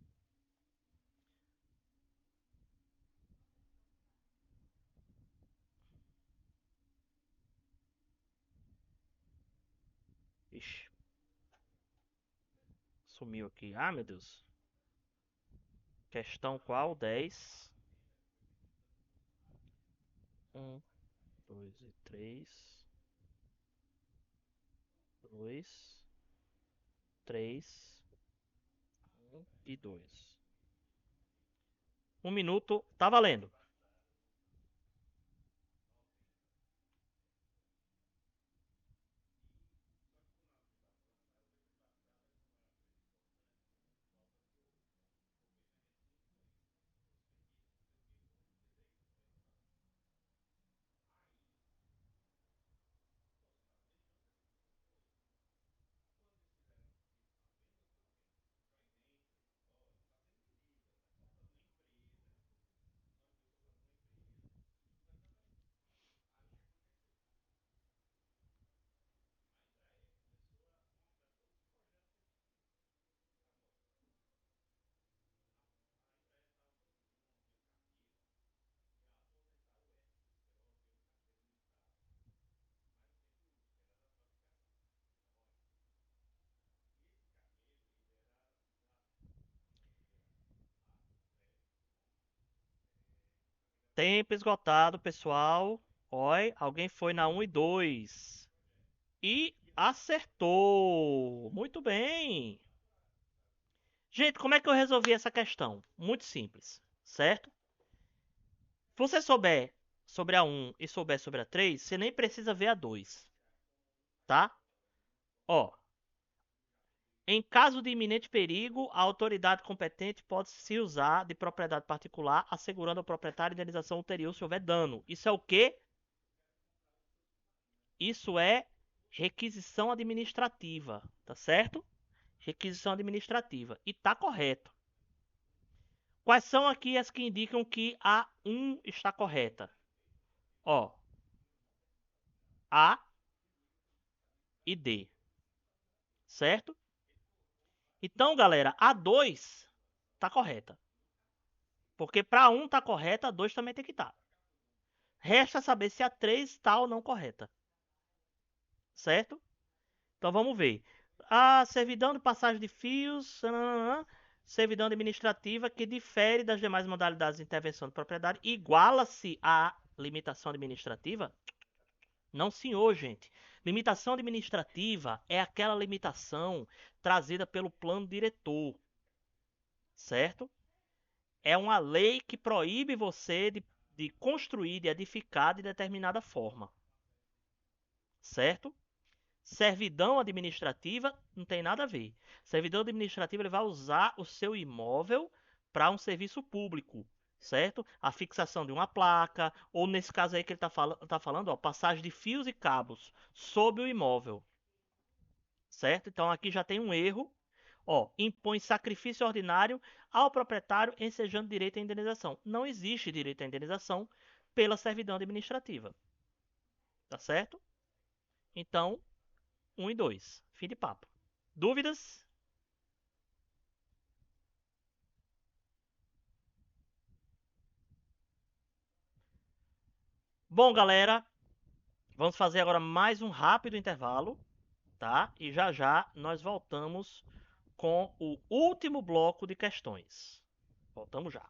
Ixi, sumiu aqui. Ah, meu Deus. Questão qual? 10. 1, 2 e 3. 2, 3, 1 e 2. 1 minuto, tá valendo. Tempo esgotado, pessoal. Oi, alguém foi na 1 e 2. E acertou. Muito bem. Gente, como é que eu resolvi essa questão? Muito simples, certo? Se você souber sobre a 1 e souber sobre a 3, você nem precisa ver a 2, tá? Ó, em caso de iminente perigo, a autoridade competente pode se usar de propriedade particular, assegurando ao proprietário indenização ulterior se houver dano. Isso é o quê? Isso é requisição administrativa, tá certo? Requisição administrativa. E tá correto. Quais são aqui as que indicam que a 1 está correta? Ó, A e D, certo? Então, galera, a 2 tá correta. Porque para 1 tá correta, a 2 também tem que estar. Resta saber se a 3 está ou não correta. Certo? Então vamos ver. A servidão de passagem de fios, servidão administrativa que difere das demais modalidades de intervenção de propriedade, iguala-se à limitação administrativa? Não, senhor, gente. Limitação administrativa é aquela limitação trazida pelo plano diretor. certo? É uma lei que proíbe você de construir, de edificar de determinada forma, certo? Servidão administrativa não tem nada a ver. Servidão administrativa ele vai usar o seu imóvel para um serviço público, certo? A fixação de uma placa, ou nesse caso aí que ele tá falando, ó, passagem de fios e cabos sob o imóvel, certo? Então aqui já tem um erro. Ó, impõe sacrifício ordinário ao proprietário ensejando direito à indenização. Não existe direito à indenização pela servidão administrativa, tá certo? Então, 1 e 2. Fim de papo. Dúvidas? Bom, galera, vamos fazer agora mais um rápido intervalo, tá? E já já nós voltamos com o último bloco de questões. Voltamos já.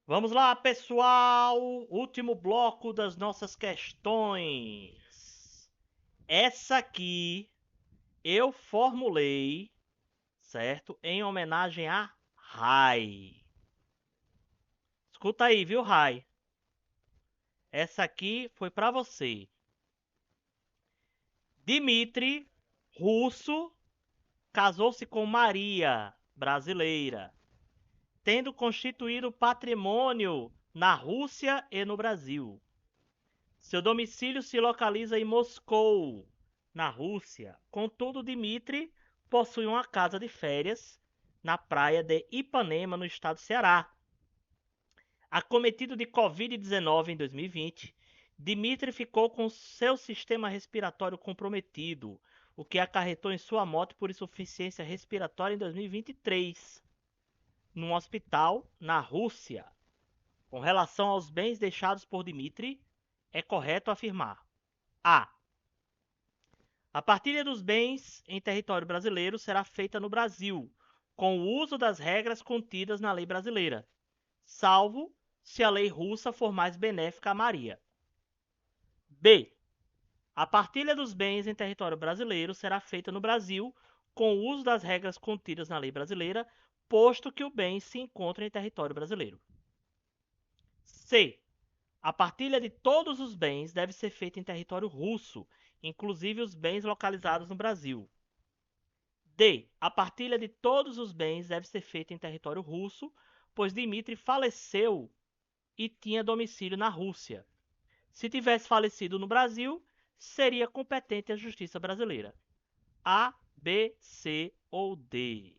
Vamos lá, pessoal! Último bloco das nossas questões. Essa aqui eu formulei, certo? Em homenagem a Rai. Escuta aí, viu, Rai? Essa aqui foi para você. Dmitri, russo, casou-se com Maria, brasileira, tendo constituído patrimônio na Rússia e no Brasil. Seu domicílio se localiza em Moscou, na Rússia. Contudo, Dmitri possui uma casa de férias na praia de Ipanema, no estado do Ceará. Acometido de Covid-19 em 2020, Dmitry ficou com seu sistema respiratório comprometido, o que acarretou em sua morte por insuficiência respiratória em 2023, num hospital na Rússia. Com relação aos bens deixados por Dmitry, é correto afirmar: A. A partilha dos bens em território brasileiro será feita no Brasil, com o uso das regras contidas na lei brasileira, salvo se a lei russa for mais benéfica a Maria. B. A partilha dos bens em território brasileiro será feita no Brasil com o uso das regras contidas na lei brasileira, posto que o bem se encontra em território brasileiro. C. A partilha de todos os bens deve ser feita em território russo, inclusive os bens localizados no Brasil. D. A partilha de todos os bens deve ser feita em território russo, pois Dmitry faleceu e tinha domicílio na Rússia. Se tivesse falecido no Brasil, seria competente a justiça brasileira. A, B, C ou D?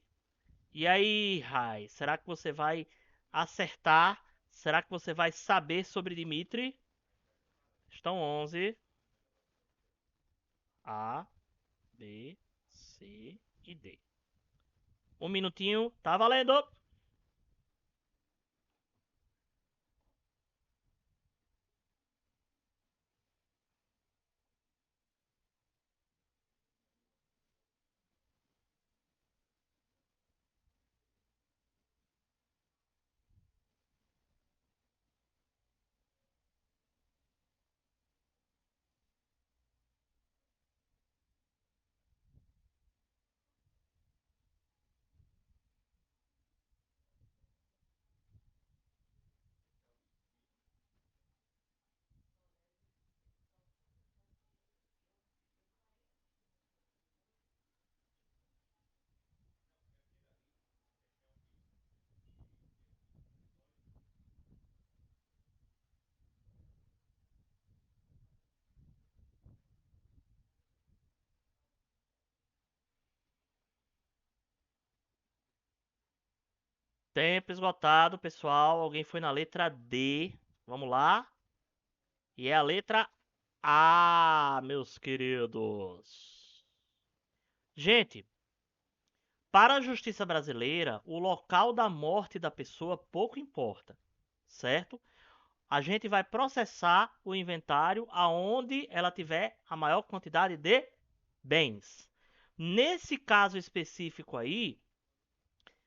E aí, Rai, será que você vai acertar? Será que você vai saber sobre Dmitry? Estão 11. A, B, C e D. Um minutinho, tá valendo! Tempo esgotado, pessoal. Alguém foi na letra D. Vamos lá. E é a letra A, meus queridos. Gente, para a justiça brasileira, o local da morte da pessoa pouco importa, certo? A gente vai processar o inventário aonde ela tiver a maior quantidade de bens. Nesse caso específico aí,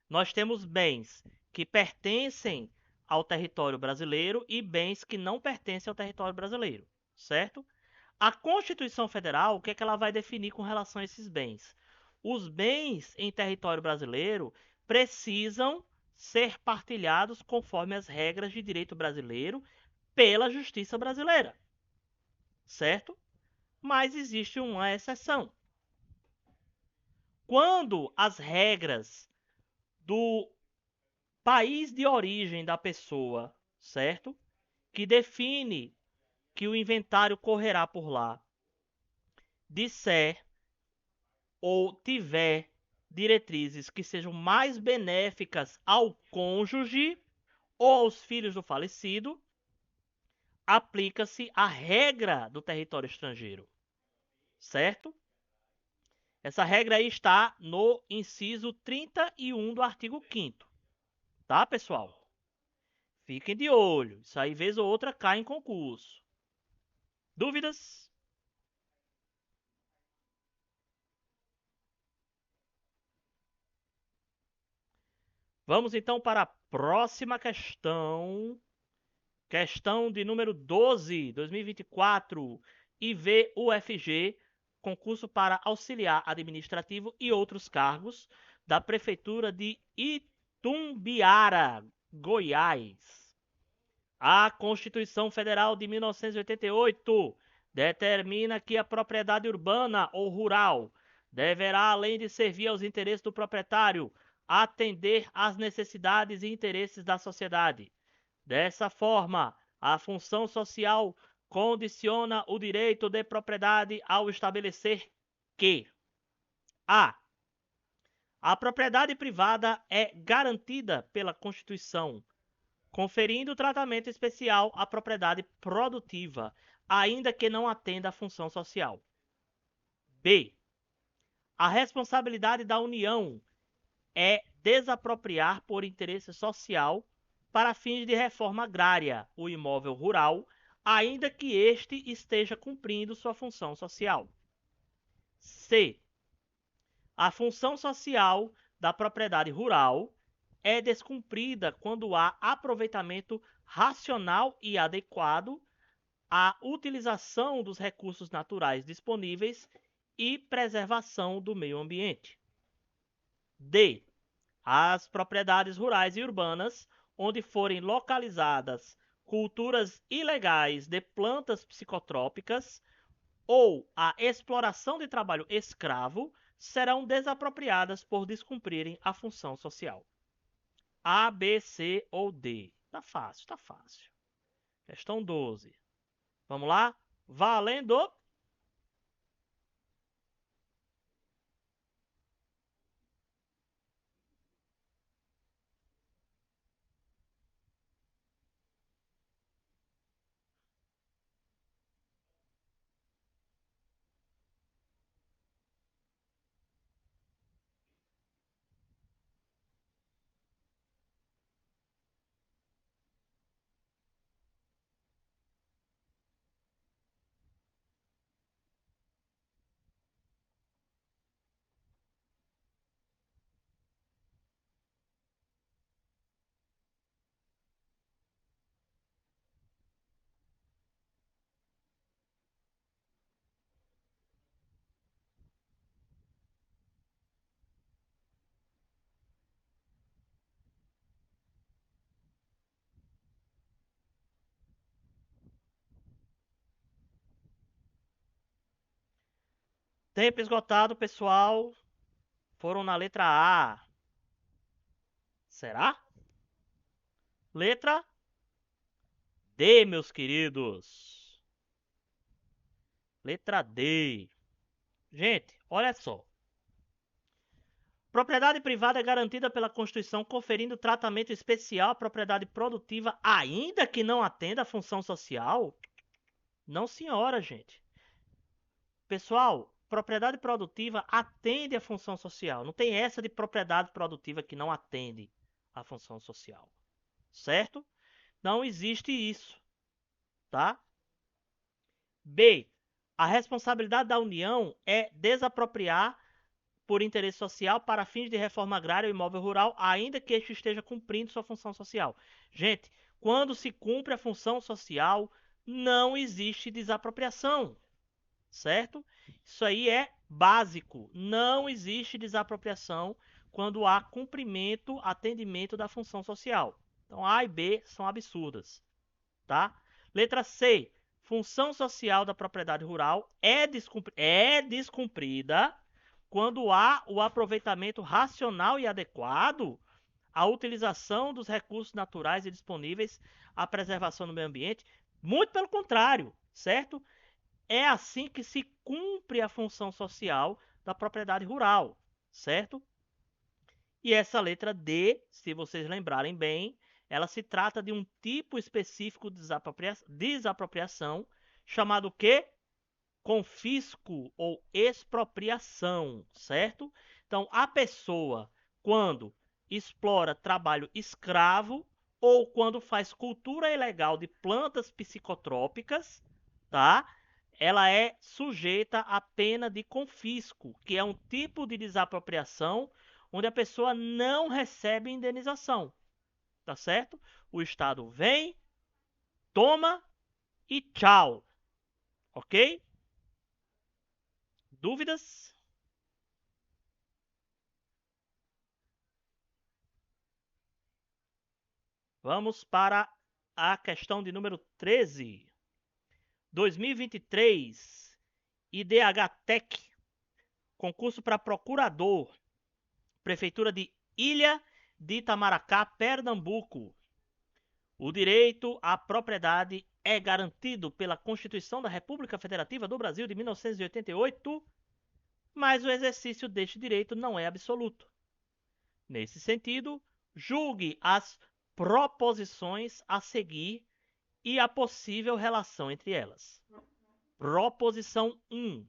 nós temos bens que pertencem ao território brasileiro e bens que não pertencem ao território brasileiro, certo? A Constituição Federal, o que é que ela vai definir com relação a esses bens? Os bens em território brasileiro precisam ser partilhados conforme as regras de direito brasileiro pela justiça brasileira, certo? Mas existe uma exceção. Quando as regras do país de origem da pessoa, certo? Que define que o inventário correrá por lá, disser ou tiver diretrizes que sejam mais benéficas ao cônjuge ou aos filhos do falecido, aplica-se a regra do território estrangeiro, certo? Essa regra aí está no inciso 31 do artigo 5º, tá, pessoal? Fiquem de olho, isso aí vez ou outra cai em concurso. Dúvidas? Vamos então para a próxima questão. Questão de número 12, 2024, IVUFG, concurso para auxiliar administrativo e outros cargos da Prefeitura de Itumbiara, Goiás. A Constituição Federal de 1988 determina que a propriedade urbana ou rural deverá, além de servir aos interesses do proprietário, atender às necessidades e interesses da sociedade. Dessa forma, a função social condiciona o direito de propriedade ao estabelecer que a propriedade privada é garantida pela Constituição, conferindo tratamento especial à propriedade produtiva, ainda que não atenda à função social. B. A responsabilidade da União é desapropriar por interesse social para fins de reforma agrária o imóvel rural, ainda que este esteja cumprindo sua função social. C. A função social da propriedade rural é descumprida quando há aproveitamento racional e adequado à utilização dos recursos naturais disponíveis e preservação do meio ambiente. D. As propriedades rurais e urbanas, onde forem localizadas culturas ilegais de plantas psicotrópicas ou a exploração de trabalho escravo, serão desapropriadas por descumprirem a função social. A, B, C ou D. Tá fácil, tá fácil. Questão 12. Vamos lá? Valendo! Tempo esgotado, pessoal. Foram na letra A. Será? Letra D, meus queridos. Letra D. Gente, olha só. Propriedade privada é garantida pela Constituição, conferindo tratamento especial à propriedade produtiva, ainda que não atenda à função social? Não, senhora, gente. Pessoal, propriedade produtiva atende à função social. Não tem essa de propriedade produtiva que não atende à função social. Certo? Não existe isso, tá? B. A responsabilidade da União é desapropriar por interesse social para fins de reforma agrária ou imóvel rural, ainda que este esteja cumprindo sua função social. Gente, quando se cumpre a função social, não existe desapropriação, certo? Isso aí é básico. Não existe desapropriação quando há cumprimento, atendimento da função social. Então, A e B são absurdas, tá? Letra C. Função social da propriedade rural é descumprida quando há o aproveitamento racional e adequado à utilização dos recursos naturais e disponíveis à preservação do meio ambiente. Muito pelo contrário, certo? É assim que se cumpre a função social da propriedade rural, certo? E essa letra D, se vocês lembrarem bem, ela se trata de um tipo específico de desapropriação, chamado o quê? Confisco ou expropriação, certo? Então, a pessoa, quando explora trabalho escravo ou quando faz cultura ilegal de plantas psicotrópicas, tá? Ela é sujeita à pena de confisco, que é um tipo de desapropriação onde a pessoa não recebe indenização, tá certo? O Estado vem, toma e tchau, ok? Dúvidas? Vamos para a questão de número 13. 2023, IDH Tech, concurso para procurador, Prefeitura de Ilha de Itamaracá, Pernambuco. O direito à propriedade é garantido pela Constituição da República Federativa do Brasil de 1988, mas o exercício deste direito não é absoluto. Nesse sentido, julgue as proposições a seguir e a possível relação entre elas. Proposição 1.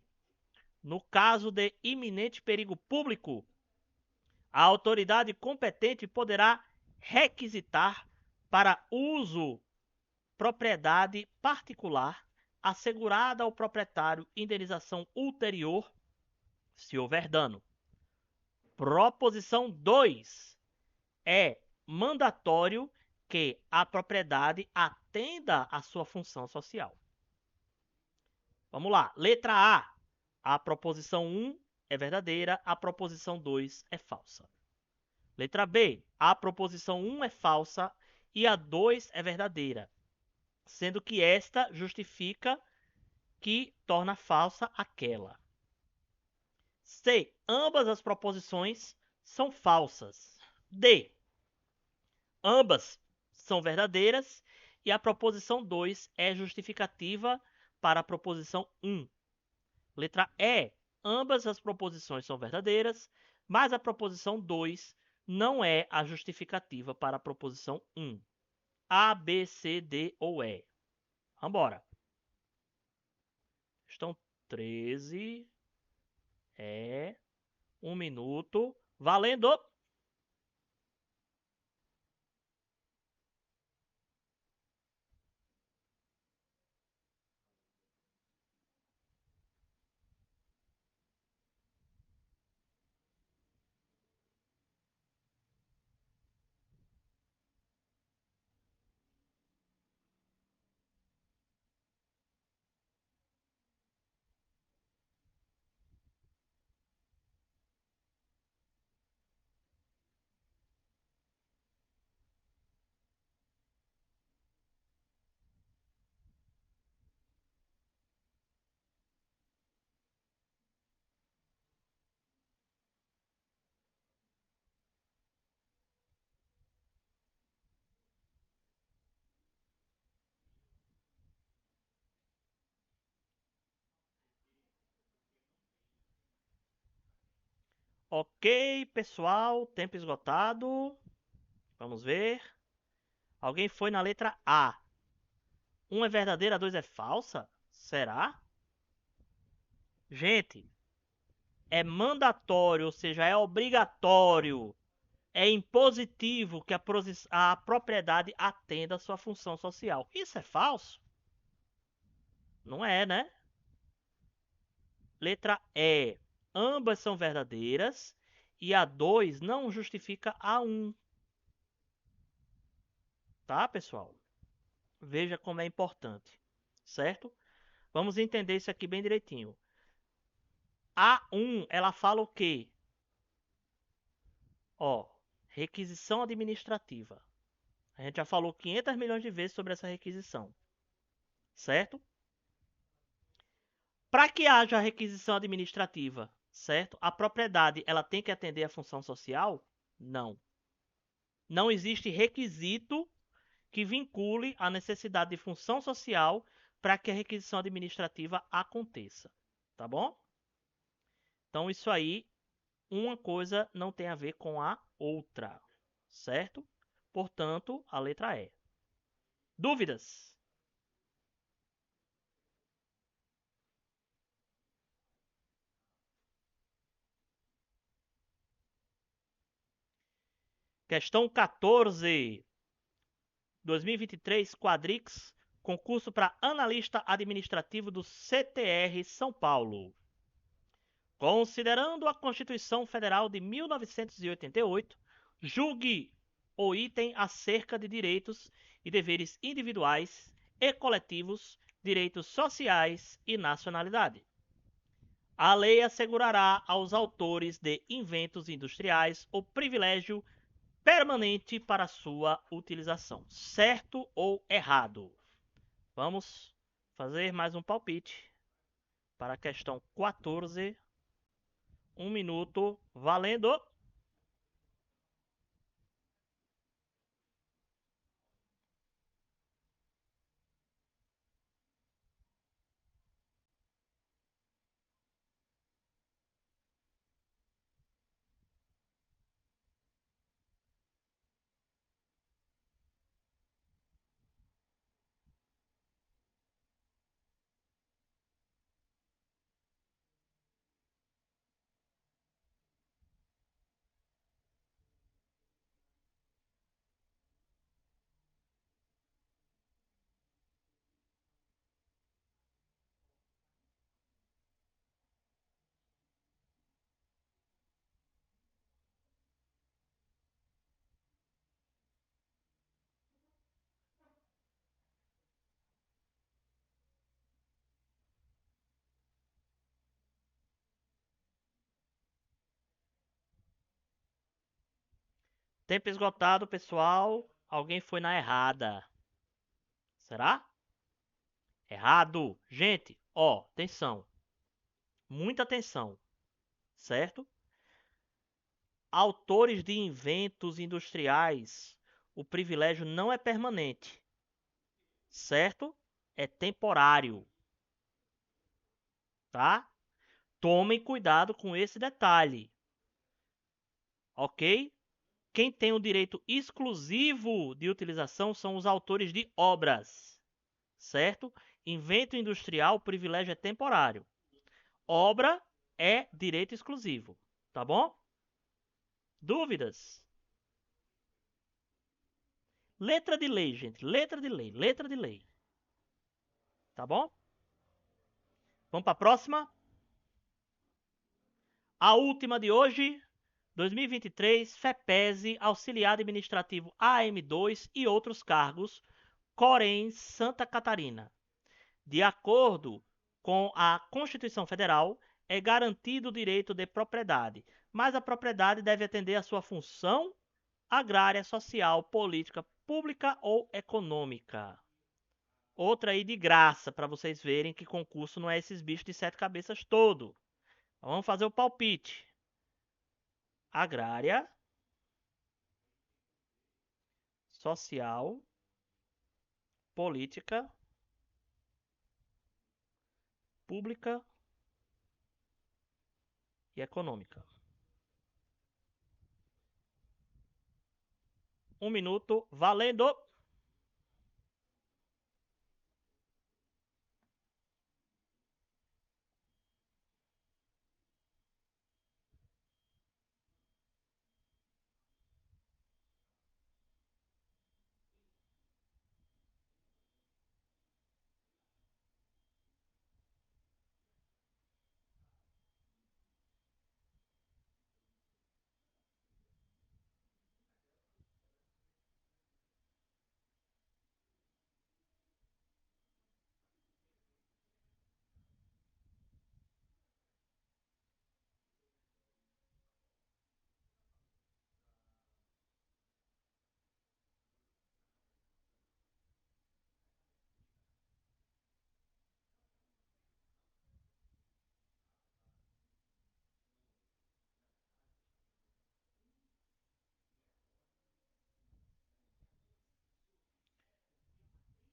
No caso de iminente perigo público, a autoridade competente poderá requisitar para uso propriedade particular assegurada ao proprietário indenização ulterior, se houver dano. Proposição 2. É mandatório que a propriedade atenda à sua função social. Vamos lá. Letra A. A proposição 1 é verdadeira, a proposição 2 é falsa. Letra B. A proposição 1 é falsa e a 2 é verdadeira, sendo que esta justifica que torna falsa aquela. C. Ambas as proposições são falsas. D. Ambas são verdadeiras e a proposição 2 é justificativa para a proposição 1. Letra E. Ambas as proposições são verdadeiras, mas a proposição 2 não é a justificativa para a proposição 1. A, B, C, D ou E. Vambora. Questão 13. 1 minuto. Valendo! Ok, pessoal. Tempo esgotado. Vamos ver. Alguém foi na letra A. 1 é verdadeira, 2 é falsa? Será? Gente, é mandatório, ou seja, é obrigatório, é impositivo que a propriedade atenda a sua função social. Isso é falso? Não é, né? Letra E. Ambas são verdadeiras e a 2 não justifica a 1. Tá, pessoal? Veja como é importante, certo? Vamos entender isso aqui bem direitinho. A 1, ela fala o quê? Ó, requisição administrativa. A gente já falou 500 milhões de vezes sobre essa requisição, certo? Para que haja requisição administrativa, certo? A propriedade, ela tem que atender a função social? Não. Não existe requisito que vincule a necessidade de função social para que a requisição administrativa aconteça, tá bom? Então isso aí, uma coisa não tem a ver com a outra, certo? Portanto, a letra E. Dúvidas? Questão 14. 2023, Quadrix, concurso para analista administrativo do CTR São Paulo. Considerando a Constituição Federal de 1988, julgue o item acerca de direitos e deveres individuais e coletivos, direitos sociais e nacionalidade. A lei assegurará aos autores de inventos industriais o privilégio permanente para sua utilização. Certo ou errado? Vamos fazer mais um palpite para a questão 14. Um minuto, valendo. Tempo esgotado, pessoal. Alguém foi na errada. Será? Errado. Gente, ó, atenção. Muita atenção, certo? Autores de inventos industriais, o privilégio não é permanente, certo? É temporário, tá? Tomem cuidado com esse detalhe, ok? Quem tem o direito exclusivo de utilização são os autores de obras, certo? Invento industrial, o privilégio é temporário. Obra é direito exclusivo, tá bom? Dúvidas? Letra de lei, gente. Letra de lei, letra de lei. Tá bom? Vamos para a próxima? A última de hoje, 2023, FEPESE, auxiliar administrativo AM2 e outros cargos, Corém, Santa Catarina. De acordo com a Constituição Federal, é garantido o direito de propriedade, mas a propriedade deve atender à sua função agrária, social, política, pública ou econômica. Outra aí de graça, para vocês verem que concurso não é esses bichos de sete cabeças todo. Vamos fazer o palpite. Agrária, social, política, pública e econômica. Um minuto, valendo!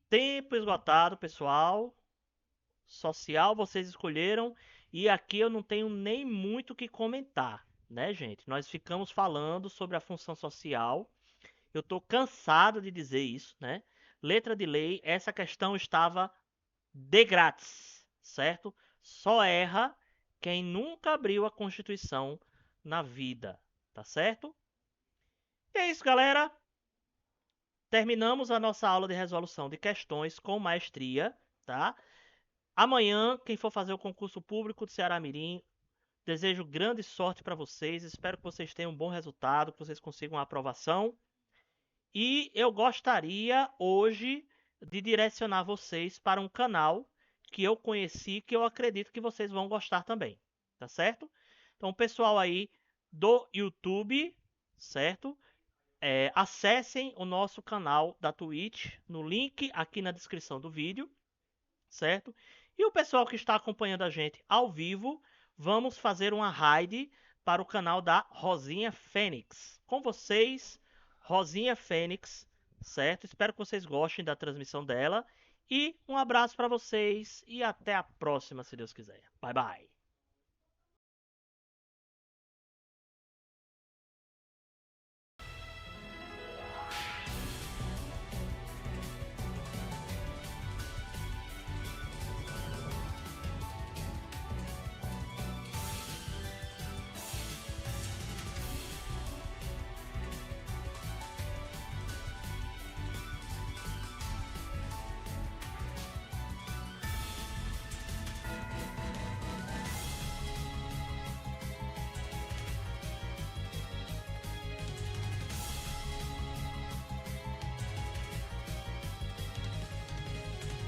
Tempo esgotado, pessoal. Social vocês escolheram e aqui eu não tenho nem muito o que comentar, né, gente? Nós ficamos falando sobre a função social. Eu tô cansado de dizer isso, né? Letra de lei, essa questão estava de grátis, certo? Só erra quem nunca abriu a Constituição na vida, tá certo? E é isso, galera. Terminamos a nossa aula de resolução de questões com maestria, tá? Amanhã, quem for fazer o concurso público do Ceará Mirim, Desejo grande sorte para vocês. Espero que vocês tenham um bom resultado, que vocês consigam a aprovação. E eu gostaria hoje de direcionar vocês para um canal que eu conheci, que eu acredito que vocês vão gostar também, tá certo? Então, o pessoal aí do YouTube, certo? Acessem o nosso canal da Twitch no link aqui na descrição do vídeo, certo? E o pessoal que está acompanhando a gente ao vivo, vamos fazer uma raid para o canal da Rosinha Fênix. Com vocês, Rosinha Fênix, certo? Espero que vocês gostem da transmissão dela. E um abraço para vocês e até a próxima, se Deus quiser. Bye bye.